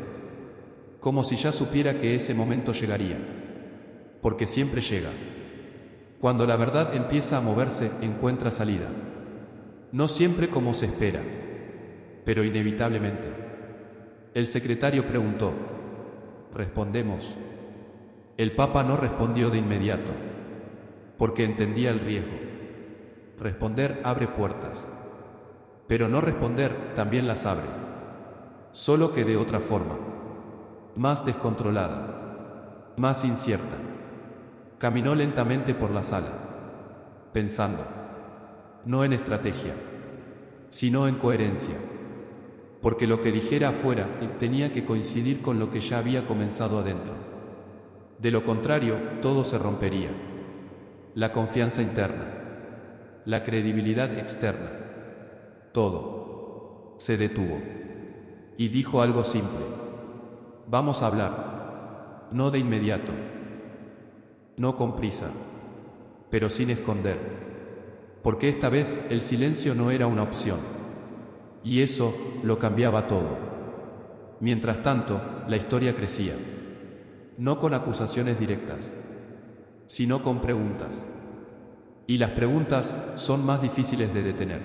Como si ya supiera que ese momento llegaría. Porque siempre llega. Cuando la verdad empieza a moverse, encuentra salida. No siempre como se espera, pero inevitablemente. El secretario preguntó. ¿Respondemos? El Papa no respondió de inmediato, porque entendía el riesgo. Responder abre puertas, pero no responder también las abre, solo que de otra forma, más descontrolada, más incierta. Caminó lentamente por la sala, pensando, no en estrategia, sino en coherencia, porque lo que dijera afuera tenía que coincidir con lo que ya había comenzado adentro. De lo contrario, todo se rompería. La confianza interna, la credibilidad externa, todo se detuvo. Y dijo algo simple. Vamos a hablar, no de inmediato, no con prisa, pero sin esconder, porque esta vez el silencio no era una opción, y eso lo cambiaba todo. Mientras tanto, la historia crecía, no con acusaciones directas, sino con preguntas. Y las preguntas son más difíciles de detener,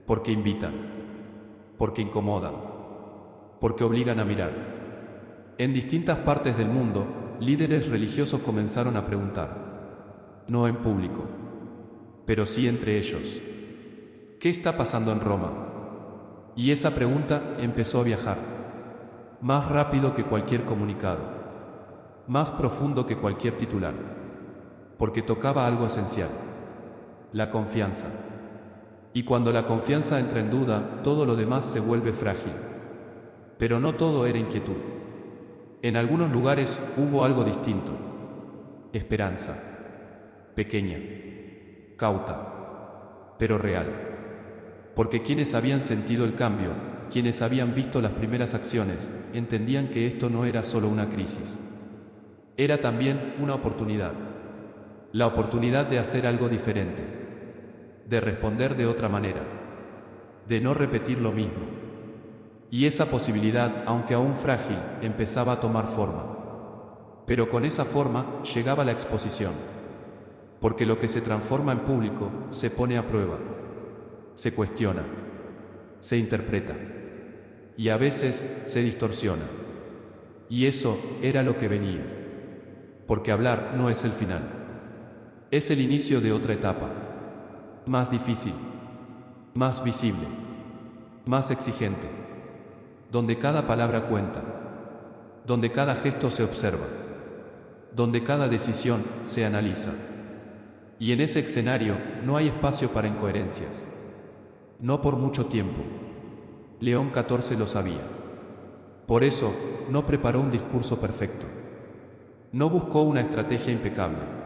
porque invitan, porque incomodan, porque obligan a mirar. En distintas partes del mundo, líderes religiosos comenzaron a preguntar, no en público, pero sí entre ellos. ¿Qué está pasando en Roma? Y esa pregunta empezó a viajar, más rápido que cualquier comunicado, más profundo que cualquier titular, porque tocaba algo esencial, la confianza. Y cuando la confianza entra en duda, todo lo demás se vuelve frágil. Pero no todo era inquietud. En algunos lugares hubo algo distinto. Esperanza. Pequeña. Cauta. Pero real. Porque quienes habían sentido el cambio, quienes habían visto las primeras acciones, entendían que esto no era solo una crisis. Era también una oportunidad. La oportunidad de hacer algo diferente. De responder de otra manera. De no repetir lo mismo. Y esa posibilidad, aunque aún frágil, empezaba a tomar forma. Pero con esa forma llegaba la exposición. Porque lo que se transforma en público se pone a prueba, se cuestiona, se interpreta y a veces se distorsiona. Y eso era lo que venía. Porque hablar no es el final. Es el inicio de otra etapa. Más difícil, más visible, más exigente. Donde cada palabra cuenta, donde cada gesto se observa, donde cada decisión se analiza. Y en ese escenario no hay espacio para incoherencias. No por mucho tiempo. León XIV lo sabía. Por eso, no preparó un discurso perfecto. No buscó una estrategia impecable.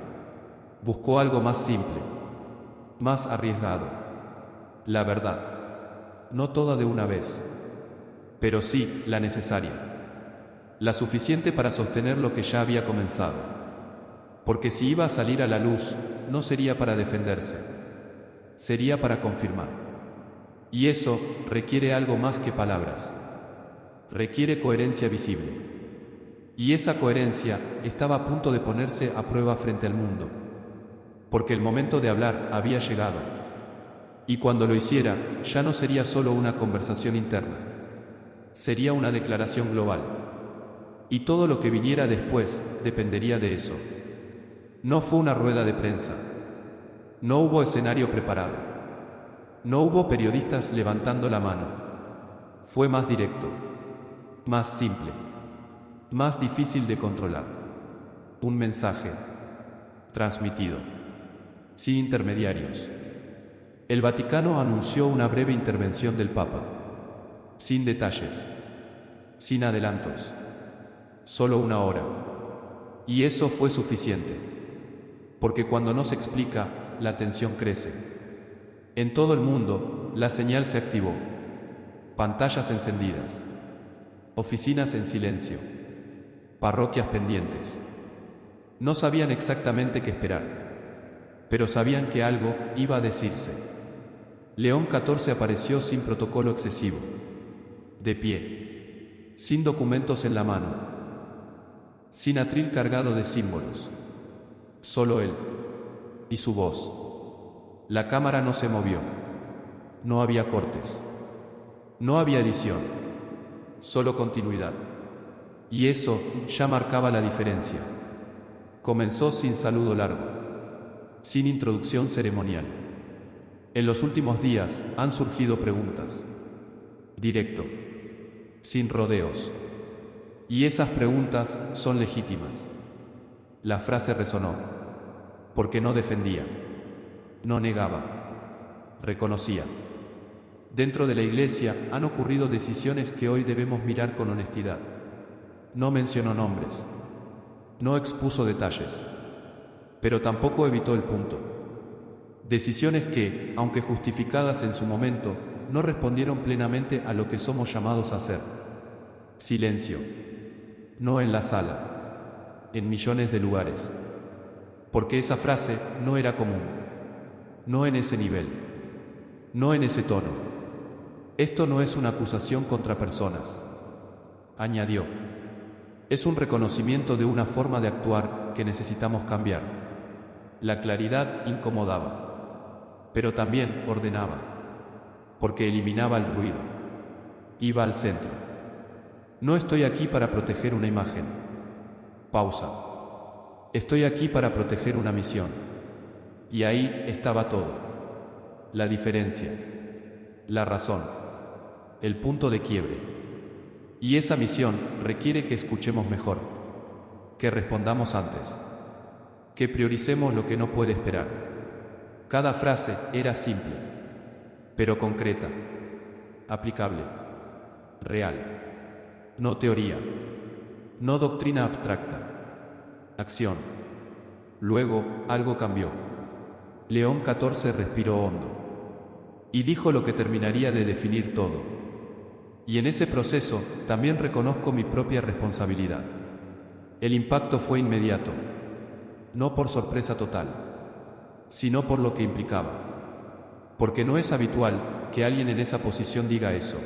Buscó algo más simple, más arriesgado. La verdad. No toda de una vez, pero sí la necesaria. La suficiente para sostener lo que ya había comenzado. Porque si iba a salir a la luz, no sería para defenderse. Sería para confirmar. Y eso requiere algo más que palabras. Requiere coherencia visible. Y esa coherencia estaba a punto de ponerse a prueba frente al mundo. Porque el momento de hablar había llegado. Y cuando lo hiciera, ya no sería solo una conversación interna. Sería una declaración global. Y todo lo que viniera después dependería de eso. No fue una rueda de prensa. No hubo escenario preparado. No hubo periodistas levantando la mano. Fue más directo, más simple, más difícil de controlar. Un mensaje transmitido, sin intermediarios. El Vaticano anunció una breve intervención del Papa, sin detalles, sin adelantos, solo una hora. Y eso fue suficiente, porque cuando no se explica, la tensión crece. En todo el mundo, la señal se activó. Pantallas encendidas, oficinas en silencio, parroquias pendientes. No sabían exactamente qué esperar, pero sabían que algo iba a decirse. León XIV apareció sin protocolo excesivo, de pie, sin documentos en la mano, sin atril cargado de símbolos. Solo él y su voz. La cámara no se movió. No había cortes. No había edición. Solo continuidad. Y eso ya marcaba la diferencia. Comenzó sin saludo largo, sin introducción ceremonial. En los últimos días han surgido preguntas. Directo, sin rodeos. Y esas preguntas son legítimas. La frase resonó, porque no defendía, no negaba, reconocía. Dentro de la Iglesia han ocurrido decisiones que hoy debemos mirar con honestidad. No mencionó nombres, no expuso detalles, pero tampoco evitó el punto. Decisiones que, aunque justificadas en su momento, no respondieron plenamente a lo que somos llamados a hacer. Silencio. No en la sala, en millones de lugares. Porque esa frase no era común. No en ese nivel. No en ese tono. Esto no es una acusación contra personas, añadió. Es un reconocimiento de una forma de actuar que necesitamos cambiar. La claridad incomodaba, pero también ordenaba, porque eliminaba el ruido. Iba al centro. No estoy aquí para proteger una imagen. Pausa. Estoy aquí para proteger una misión. Y ahí estaba todo. La diferencia. La razón. El punto de quiebre. Y esa misión requiere que escuchemos mejor. Que respondamos antes. Que prioricemos lo que no puede esperar. Cada frase era simple, pero concreta, aplicable, real. No teoría, no doctrina abstracta. Acción. Luego, algo cambió. León XIV respiró hondo. Y dijo lo que terminaría de definir todo. Y en ese proceso, también reconozco mi propia responsabilidad. El impacto fue inmediato. No por sorpresa total, sino por lo que implicaba. Porque no es habitual que alguien en esa posición diga eso.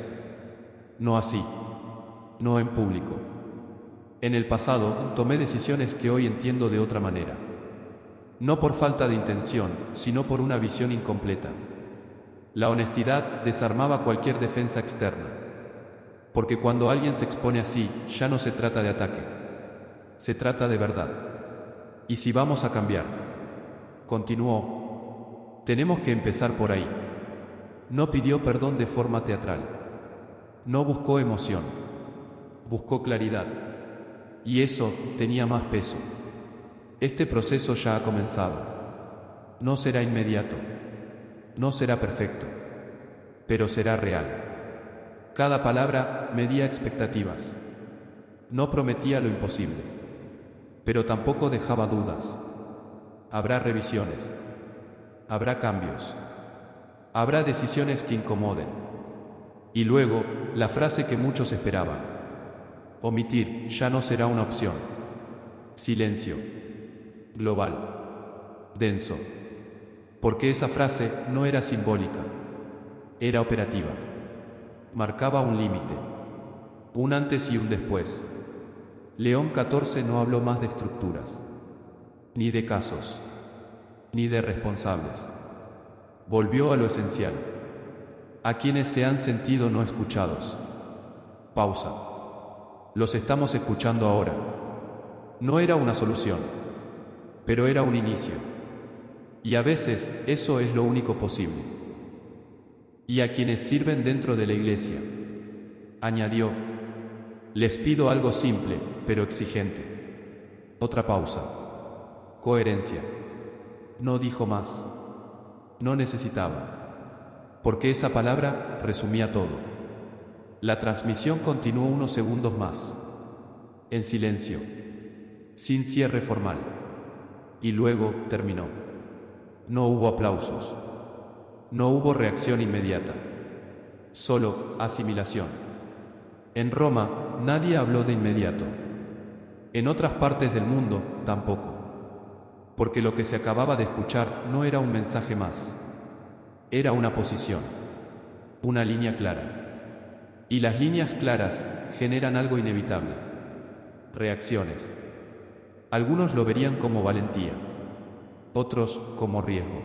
No así. No en público. En el pasado, tomé decisiones que hoy entiendo de otra manera. No por falta de intención, sino por una visión incompleta. La honestidad desarmaba cualquier defensa externa. Porque cuando alguien se expone así, ya no se trata de ataque. Se trata de verdad. Y si vamos a cambiar, continuó, tenemos que empezar por ahí. No pidió perdón de forma teatral. No buscó emoción. Buscó claridad. Y eso tenía más peso. Este proceso ya ha comenzado. No será inmediato. No será perfecto. Pero será real. Cada palabra medía expectativas. No prometía lo imposible. Pero tampoco dejaba dudas. Habrá revisiones. Habrá cambios. Habrá decisiones que incomoden. Y luego, la frase que muchos esperaban. Omitir ya no será una opción. Silencio. Global. Denso. Porque esa frase no era simbólica. Era operativa. Marcaba un límite. Un antes y un después. León XIV no habló más de estructuras. Ni de casos. Ni de responsables. Volvió a lo esencial. A quienes se han sentido no escuchados. Pausa. Los estamos escuchando ahora. No era una solución, pero era un inicio. Y a veces eso es lo único posible. Y a quienes sirven dentro de la iglesia, añadió, les pido algo simple, pero exigente. Otra pausa. Coherencia. No dijo más. No necesitaba. Porque esa palabra resumía todo. La transmisión continuó unos segundos más. En silencio. Sin cierre formal. Y luego terminó. No hubo aplausos. No hubo reacción inmediata. Solo asimilación. En Roma, nadie habló de inmediato. En otras partes del mundo, tampoco. Porque lo que se acababa de escuchar no era un mensaje más. Era una posición. Una línea clara. Y las líneas claras generan algo inevitable. Reacciones. Algunos lo verían como valentía. Otros como riesgo.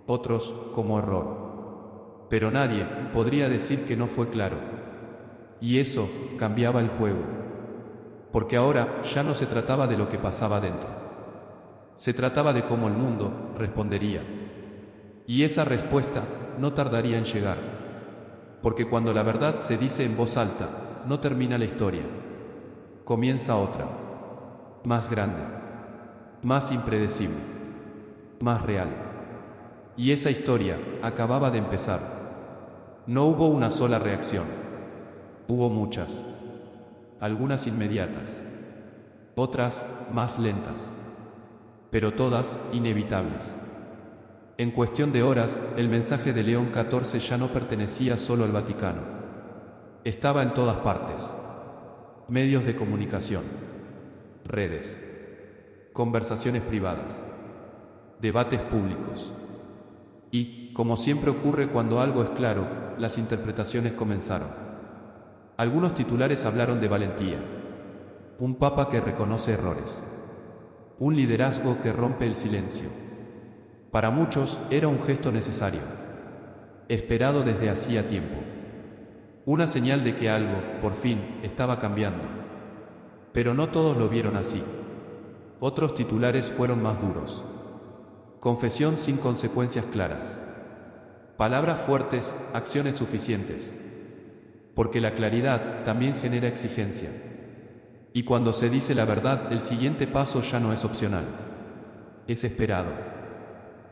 Otros como error. Pero nadie podría decir que no fue claro. Y eso cambiaba el juego. Porque ahora ya no se trataba de lo que pasaba dentro. Se trataba de cómo el mundo respondería. Y esa respuesta no tardaría en llegar. Porque cuando la verdad se dice en voz alta, no termina la historia. Comienza otra. Más grande. Más impredecible. Más real. Y esa historia acababa de empezar. No hubo una sola reacción. Hubo muchas. Algunas inmediatas. Otras más lentas. Pero todas inevitables. En cuestión de horas, el mensaje de León XIV ya no pertenecía solo al Vaticano. Estaba en todas partes. Medios de comunicación. Redes. Conversaciones privadas. Debates públicos. Y, como siempre ocurre cuando algo es claro, las interpretaciones comenzaron. Algunos titulares hablaron de valentía. Un papa que reconoce errores. Un liderazgo que rompe el silencio. Para muchos era un gesto necesario. Esperado desde hacía tiempo. Una señal de que algo, por fin, estaba cambiando. Pero no todos lo vieron así. Otros titulares fueron más duros. Confesión sin consecuencias claras. Palabras fuertes, acciones suficientes. Porque la claridad también genera exigencia. Y cuando se dice la verdad, el siguiente paso ya no es opcional. Es esperado.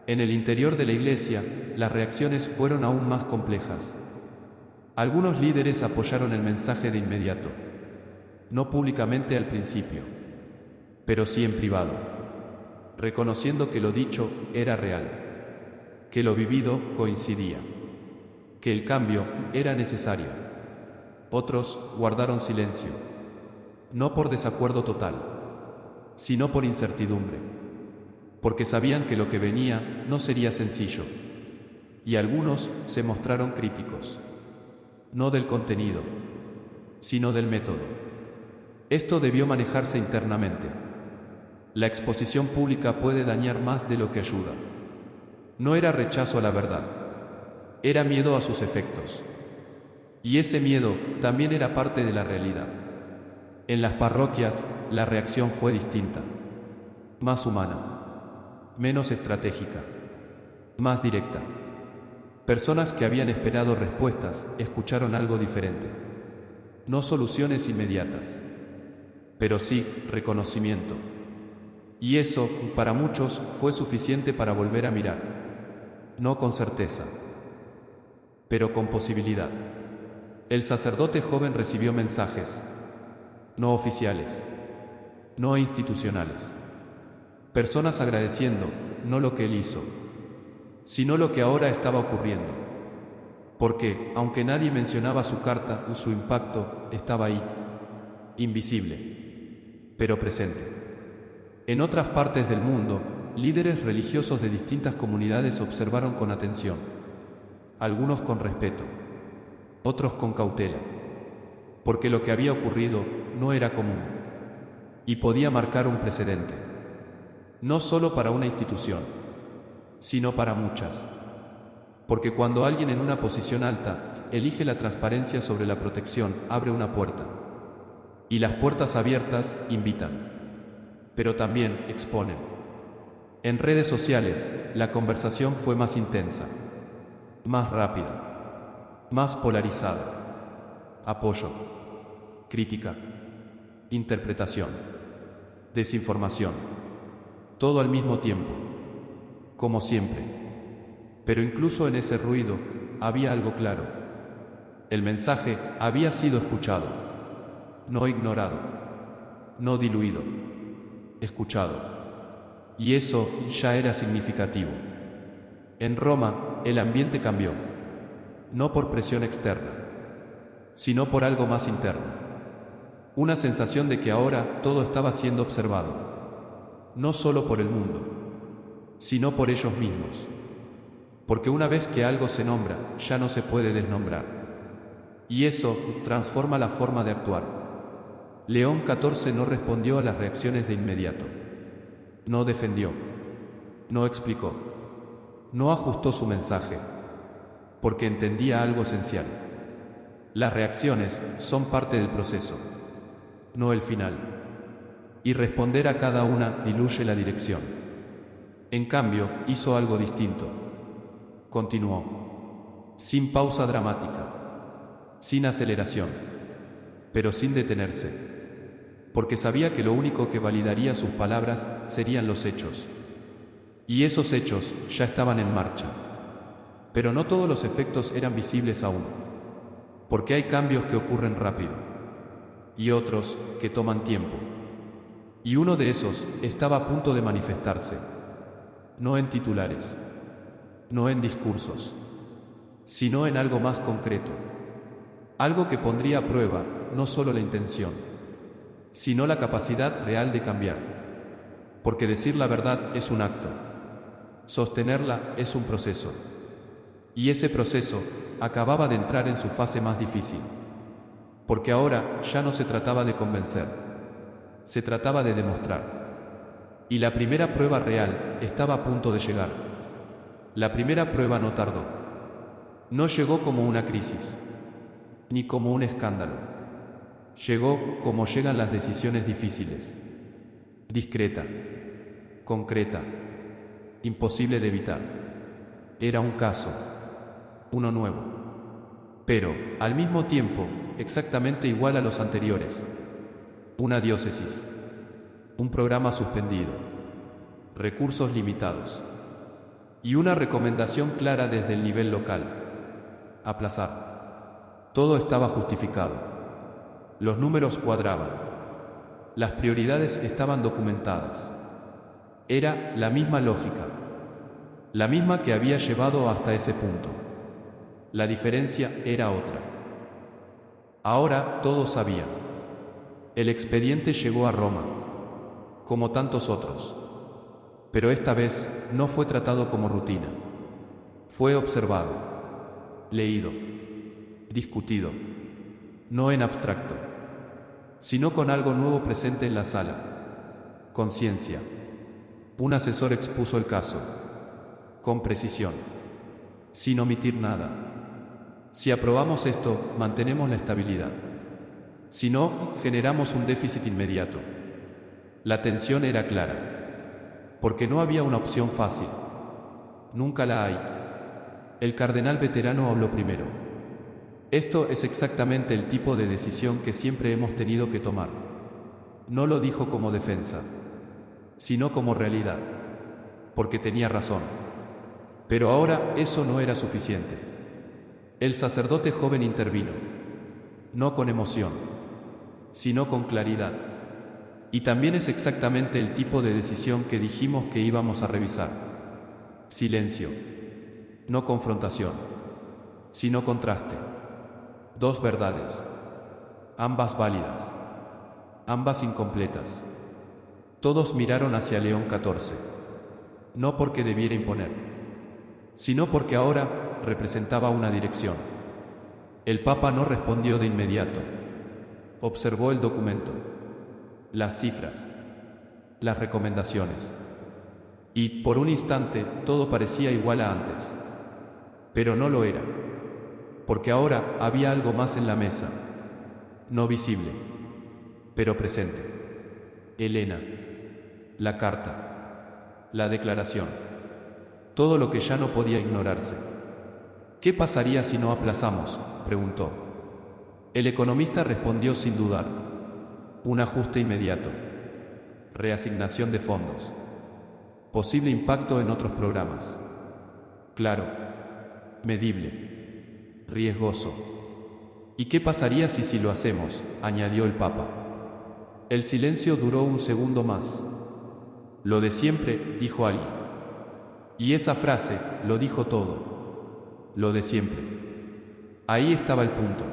En el interior de la iglesia, las reacciones fueron aún más complejas. Algunos líderes apoyaron el mensaje de inmediato. No públicamente al principio, pero sí en privado. Reconociendo que lo dicho era real. Que lo vivido coincidía. Que el cambio era necesario. Otros guardaron silencio. No por desacuerdo total, sino por incertidumbre. Porque sabían que lo que venía no sería sencillo. Y algunos se mostraron críticos. No del contenido, sino del método. Esto debió manejarse internamente. La exposición pública puede dañar más de lo que ayuda. No era rechazo a la verdad. Era miedo a sus efectos. Y ese miedo también era parte de la realidad. En las parroquias, la reacción fue distinta. Más humana. Menos estratégica. Más directa. Personas que habían esperado respuestas, escucharon algo diferente. No soluciones inmediatas. Pero sí, reconocimiento. Y eso, para muchos, fue suficiente para volver a mirar. No con certeza, pero con posibilidad. El sacerdote joven recibió mensajes, no oficiales, no institucionales. Personas agradeciendo, no lo que él hizo, sino lo que ahora estaba ocurriendo. Porque, aunque nadie mencionaba su carta, su impacto estaba ahí, invisible, pero presente. En otras partes del mundo, líderes religiosos de distintas comunidades observaron con atención, algunos con respeto, otros con cautela, porque lo que había ocurrido no era común y podía marcar un precedente, no solo para una institución, sino para muchas. Porque cuando alguien en una posición alta elige la transparencia sobre la protección, abre una puerta. Y las puertas abiertas invitan, pero también exponen. En redes sociales, la conversación fue más intensa, más rápida, más polarizada. Apoyo, crítica, interpretación, desinformación. Todo al mismo tiempo, como siempre. Pero incluso en ese ruido, había algo claro. El mensaje había sido escuchado, no ignorado, no diluido, escuchado. Y eso ya era significativo. En Roma, el ambiente cambió, no por presión externa, sino por algo más interno. Una sensación de que ahora todo estaba siendo observado, no solo por el mundo, sino por ellos mismos. Porque una vez que algo se nombra, ya no se puede desnombrar. Y eso transforma la forma de actuar. León XIV no respondió a las reacciones de inmediato. No defendió. No explicó. No ajustó su mensaje. Porque entendía algo esencial. Las reacciones son parte del proceso, no el final. Y responder a cada una diluye la dirección. En cambio, hizo algo distinto. Continuó. Sin pausa dramática. Sin aceleración. Pero sin detenerse. Porque sabía que lo único que validaría sus palabras serían los hechos. Y esos hechos ya estaban en marcha. Pero no todos los efectos eran visibles aún. Porque hay cambios que ocurren rápido. Y otros que toman tiempo. Y uno de esos estaba a punto de manifestarse. No en titulares. No en discursos. Sino en algo más concreto. Algo que pondría a prueba no solo la intención, sino la capacidad real de cambiar. Porque decir la verdad es un acto. Sostenerla es un proceso. Y ese proceso acababa de entrar en su fase más difícil. Porque ahora ya no se trataba de convencer. Se trataba de demostrar. Y la primera prueba real estaba a punto de llegar. La primera prueba no tardó. No llegó como una crisis, ni como un escándalo. Llegó como llegan las decisiones difíciles. Discreta, concreta, imposible de evitar. Era un caso, uno nuevo. Pero, al mismo tiempo, exactamente igual a los anteriores. Una diócesis, un programa suspendido, recursos limitados. Y una recomendación clara desde el nivel local. Aplazar. Todo estaba justificado. Los números cuadraban. Las prioridades estaban documentadas. Era la misma lógica. La misma que había llevado hasta ese punto. La diferencia era otra. Ahora todos sabían. El expediente llegó a Roma, como tantos otros. Pero esta vez no fue tratado como rutina. Fue observado, leído, discutido, no en abstracto, sino con algo nuevo presente en la sala. Conciencia. Un asesor expuso el caso, con precisión, sin omitir nada. Si aprobamos esto, mantenemos la estabilidad. Si no, generamos un déficit inmediato. La tensión era clara. Porque no había una opción fácil. Nunca la hay. El cardenal veterano habló primero. Esto es exactamente el tipo de decisión que siempre hemos tenido que tomar. No lo dijo como defensa, sino como realidad. Porque tenía razón. Pero ahora eso no era suficiente. El sacerdote joven intervino. No con emoción, sino con claridad. Y también es exactamente el tipo de decisión que dijimos que íbamos a revisar. Silencio. No confrontación, sino contraste. Dos verdades. Ambas válidas. Ambas incompletas. Todos miraron hacia León XIV. No porque debiera imponer, sino porque ahora representaba una dirección. El Papa no respondió de inmediato. Observó el documento. Las cifras, las recomendaciones. Y, por un instante, todo parecía igual a antes. Pero no lo era. porque ahora había algo más en la mesa, no visible, pero presente. Elena, la carta, la declaración, todo lo que ya no podía ignorarse. ¿Qué pasaría si no aplazamos?, preguntó. El economista respondió sin dudar. Un ajuste inmediato. Reasignación de fondos. Posible impacto en otros programas. Claro. Medible. Riesgoso. ¿Y qué pasaría si lo hacemos?, añadió el Papa. El silencio duró un segundo más. Lo de siempre, dijo alguien. Y esa frase lo dijo todo. Lo de siempre. Ahí estaba el punto.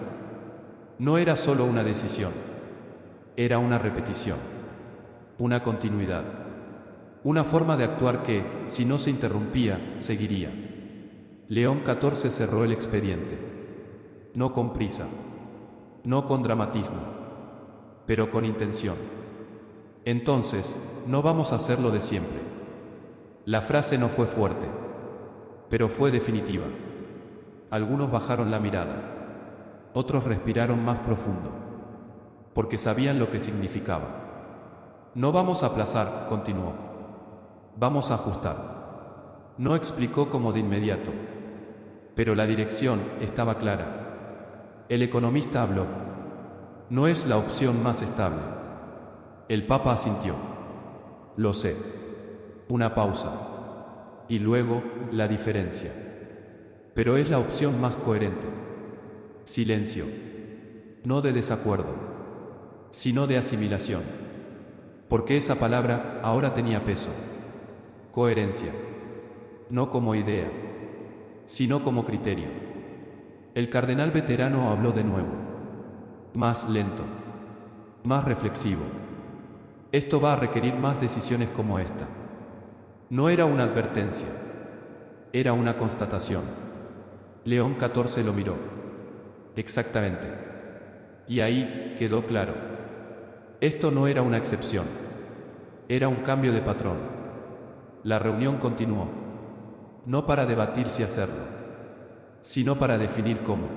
No era solo una decisión. Era una repetición. Una continuidad. Una forma de actuar que, si no se interrumpía, seguiría. León XIV cerró el expediente. No con prisa. No con dramatismo. Pero con intención. Entonces, no vamos a hacer lo de siempre. La frase no fue fuerte, pero fue definitiva. Algunos bajaron la mirada. Otros respiraron más profundo, porque sabían lo que significaba. No vamos a aplazar, continuó. Vamos a ajustar. No explicó cómo de inmediato, pero la dirección estaba clara. El economista habló. No es la opción más estable. El Papa asintió. Lo sé. Una pausa. Y luego, la diferencia. Pero es la opción más coherente. Silencio. No de desacuerdo, sino de asimilación. Porque esa palabra ahora tenía peso. Coherencia. No como idea, sino como criterio. El cardenal veterano habló de nuevo. Más lento. Más reflexivo. Esto va a requerir más decisiones como esta. No era una advertencia. Era una constatación. León XIV lo miró. Exactamente. Y ahí quedó claro. Esto no era una excepción. Era un cambio de patrón. La reunión continuó. No para debatir si hacerlo, sino para definir cómo.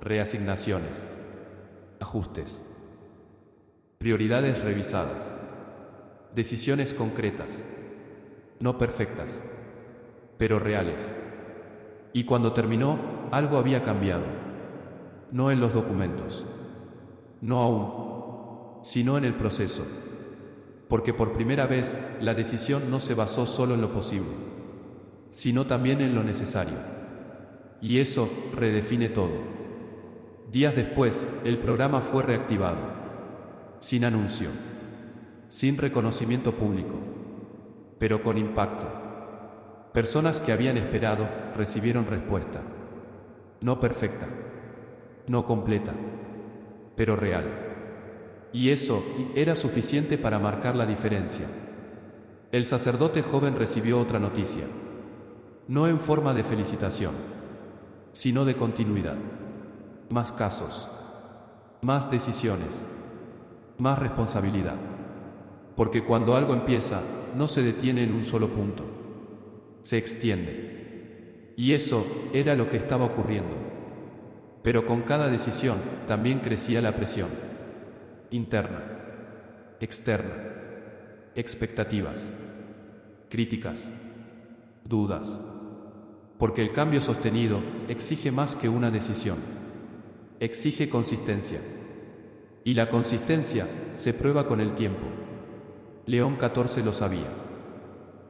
Reasignaciones. Ajustes. Prioridades revisadas. Decisiones concretas. No perfectas, pero reales. Y cuando terminó, algo había cambiado. No en los documentos. No aún. Sino en el proceso. Porque por primera vez, la decisión no se basó solo en lo posible, sino también en lo necesario. Y eso redefine todo. Días después, el programa fue reactivado. Sin anuncio. Sin reconocimiento público. Pero con impacto. Personas que habían esperado recibieron respuesta. No perfecta. No completa. Pero real. Y eso era suficiente para marcar la diferencia. El sacerdote joven recibió otra noticia. No en forma de felicitación, sino de continuidad. Más casos. Más decisiones. Más responsabilidad. Porque cuando algo empieza, no se detiene en un solo punto. Se extiende. Y eso era lo que estaba ocurriendo. Pero con cada decisión también crecía la presión. Interna. Externa. Expectativas. Críticas. Dudas. Porque el cambio sostenido exige más que una decisión. Exige consistencia. Y la consistencia se prueba con el tiempo. León XIV lo sabía.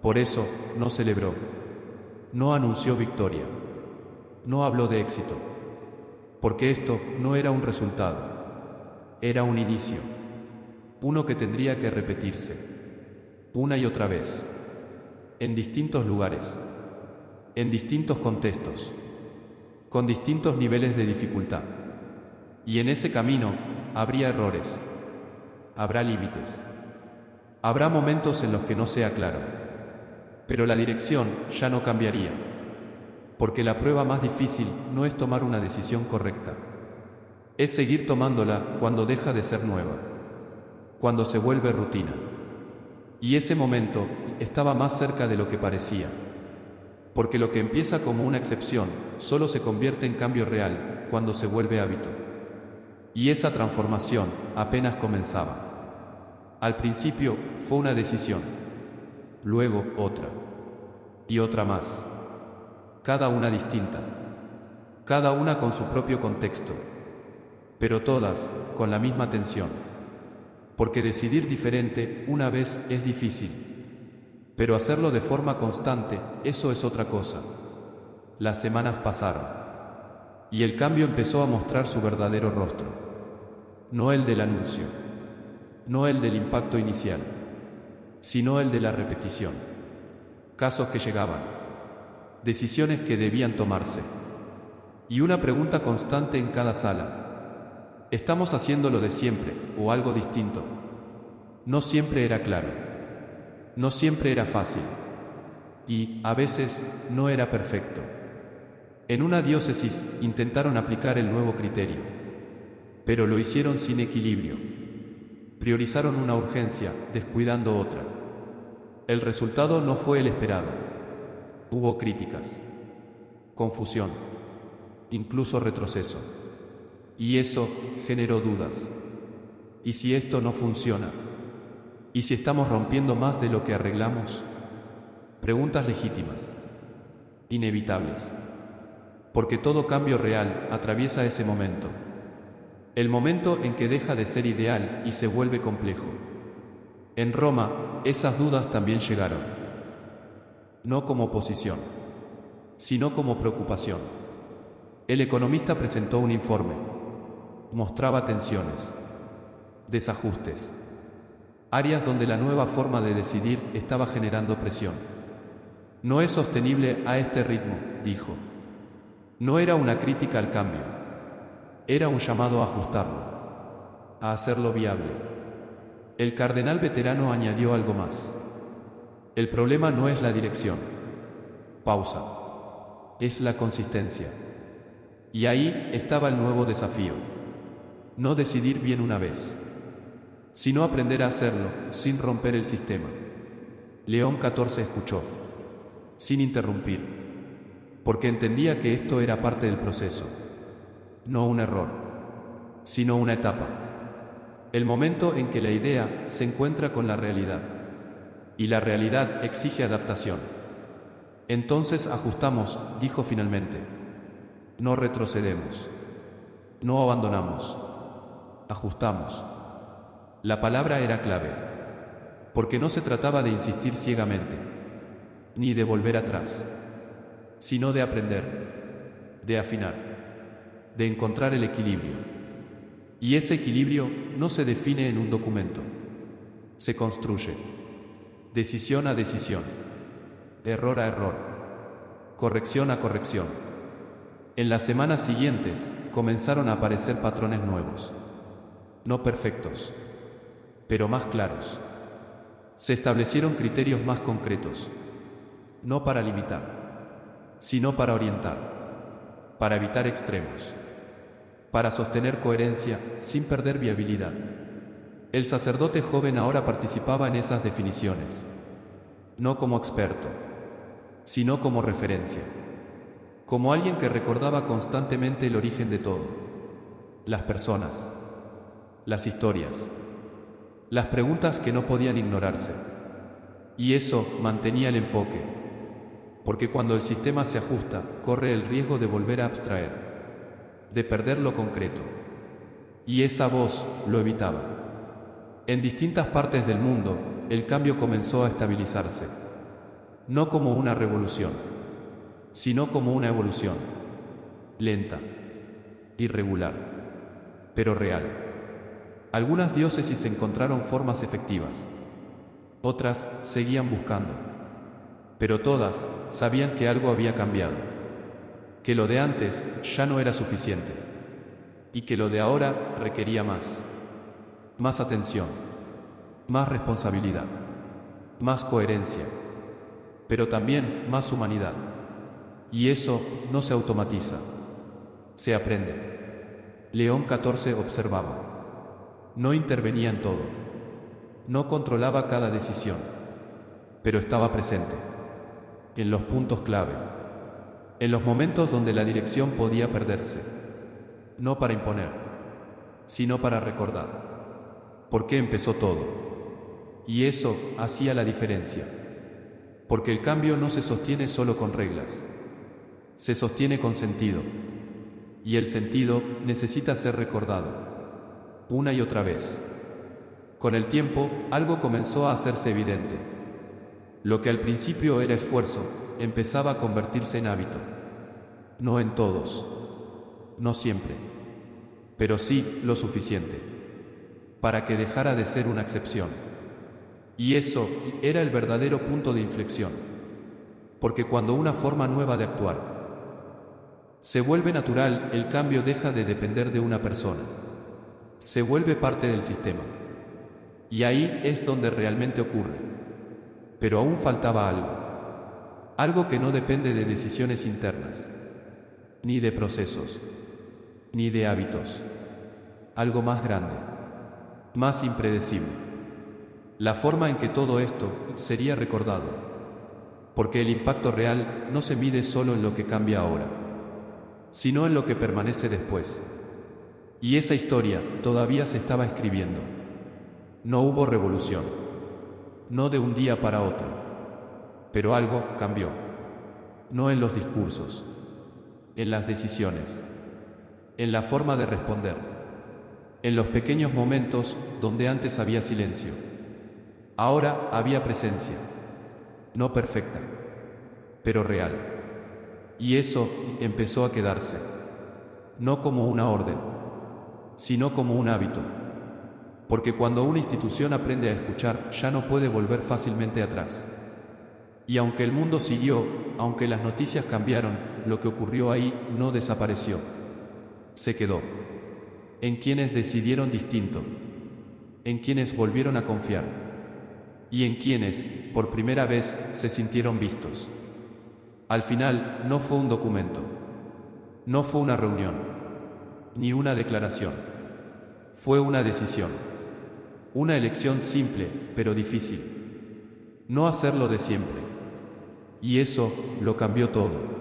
Por eso, no celebró. No anunció victoria. No habló de éxito. Porque esto no era un resultado. Era un inicio. Uno que tendría que repetirse. Una y otra vez. En distintos lugares. En distintos contextos. Con distintos niveles de dificultad. Y en ese camino, habría errores. Habrá límites. Habrá momentos en los que no sea claro. Pero la dirección ya no cambiaría. Porque la prueba más difícil no es tomar una decisión correcta. Es seguir tomándola cuando deja de ser nueva. Cuando se vuelve rutina. Y ese momento estaba más cerca de lo que parecía. Porque lo que empieza como una excepción, solo se convierte en cambio real cuando se vuelve hábito. Y esa transformación apenas comenzaba. Al principio fue una decisión, luego otra, y otra más. Cada una distinta, cada una con su propio contexto, pero todas con la misma tensión. Porque decidir diferente una vez es difícil. Pero hacerlo de forma constante, eso es otra cosa. Las semanas pasaron. Y el cambio empezó a mostrar su verdadero rostro. No el del anuncio. No el del impacto inicial. Sino el de la repetición. Casos que llegaban. Decisiones que debían tomarse. Y una pregunta constante en cada sala. ¿Estamos haciendo lo de siempre o algo distinto? No siempre era claro. No siempre era fácil. Y, a veces, no era perfecto. En una diócesis intentaron aplicar el nuevo criterio. Pero lo hicieron sin equilibrio. Priorizaron una urgencia, descuidando otra. El resultado no fue el esperado. Hubo críticas, confusión, incluso retroceso. Y eso generó dudas. ¿Y si esto no funciona? ¿Y si estamos rompiendo más de lo que arreglamos? Preguntas legítimas, inevitables. Porque todo cambio real atraviesa ese momento. El momento en que deja de ser ideal y se vuelve complejo. En Roma, esas dudas también llegaron. No como oposición, sino como preocupación. El economista presentó un informe. Mostraba tensiones, desajustes. Áreas donde la nueva forma de decidir estaba generando presión. No es sostenible a este ritmo, dijo. No era una crítica al cambio. Era un llamado a ajustarlo, a hacerlo viable. El cardenal veterano añadió algo más. El problema no es la dirección. Pausa. Es la consistencia. Y ahí estaba el nuevo desafío. No decidir bien una vez, sino aprender a hacerlo sin romper el sistema. León XIV escuchó, sin interrumpir, porque entendía que esto era parte del proceso, no un error, sino una etapa. El momento en que la idea se encuentra con la realidad, y la realidad exige adaptación. Entonces ajustamos, dijo finalmente. No retrocedemos, no abandonamos, ajustamos. La palabra era clave, porque no se trataba de insistir ciegamente, ni de volver atrás, sino de aprender, de afinar, de encontrar el equilibrio. Y ese equilibrio no se define en un documento, se construye, decisión a decisión, error a error, corrección a corrección. En las semanas siguientes comenzaron a aparecer patrones nuevos, no perfectos, pero más claros. Se establecieron criterios más concretos, no para limitar, sino para orientar, para evitar extremos, para sostener coherencia sin perder viabilidad. El sacerdote joven ahora participaba en esas definiciones, no como experto, sino como referencia, como alguien que recordaba constantemente el origen de todo, las personas, las historias, las preguntas que no podían ignorarse. Y eso mantenía el enfoque, porque cuando el sistema se ajusta, corre el riesgo de volver a abstraer, de perder lo concreto. Y esa voz lo evitaba. En distintas partes del mundo, el cambio comenzó a estabilizarse, no como una revolución, sino como una evolución, lenta, irregular, pero real. Algunas diócesis encontraron formas efectivas, otras seguían buscando, pero todas sabían que algo había cambiado, que lo de antes ya no era suficiente, y que lo de ahora requería más atención, más responsabilidad, más coherencia, pero también más humanidad. Y eso no se automatiza, se aprende. León XIV observaba. No intervenía en todo, no controlaba cada decisión, pero estaba presente. en los puntos clave, en los momentos donde la dirección podía perderse, no para imponer, sino para recordar por qué empezó todo. Y eso hacía la diferencia, porque el cambio no se sostiene solo con reglas, se sostiene con sentido, y el sentido necesita ser recordado, una y otra vez. Con el tiempo, algo comenzó a hacerse evidente. Lo que al principio era esfuerzo, empezaba a convertirse en hábito. No en todos, no siempre, pero sí lo suficiente para que dejara de ser una excepción. Y eso era el verdadero punto de inflexión, porque cuando una forma nueva de actuar se vuelve natural, el cambio deja de depender de una persona, se vuelve parte del sistema. Y ahí es donde realmente ocurre. Pero aún faltaba algo que no depende de decisiones internas, ni de procesos, ni de hábitos, algo más grande, más impredecible. La forma en que todo esto sería recordado, porque el impacto real no se mide solo en lo que cambia ahora, sino en lo que permanece después. Y esa historia todavía se estaba escribiendo. No hubo revolución, no de un día para otro, pero algo cambió, no en los discursos, en las decisiones, en la forma de responder, en los pequeños momentos donde antes había silencio. Ahora había presencia, no perfecta, pero real. Y eso empezó a quedarse, no como una orden, sino como un hábito. Porque cuando una institución aprende a escuchar, ya no puede volver fácilmente atrás. Y aunque el mundo siguió, aunque las noticias cambiaron, lo que ocurrió ahí no desapareció. Se quedó. En quienes decidieron distinto, en quienes volvieron a confiar, y en quienes, por primera vez, se sintieron vistos. Al final, no fue un documento, no fue una reunión, ni una declaración. Fue una decisión. Una elección simple, pero difícil. No hacerlo de siempre. Y eso lo cambió todo.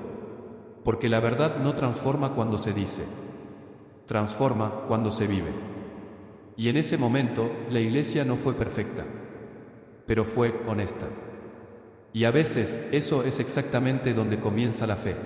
Porque la verdad no transforma cuando se dice, transforma cuando se vive. Y en ese momento, la iglesia no fue perfecta, pero fue honesta. Y a veces, eso es exactamente donde comienza la fe.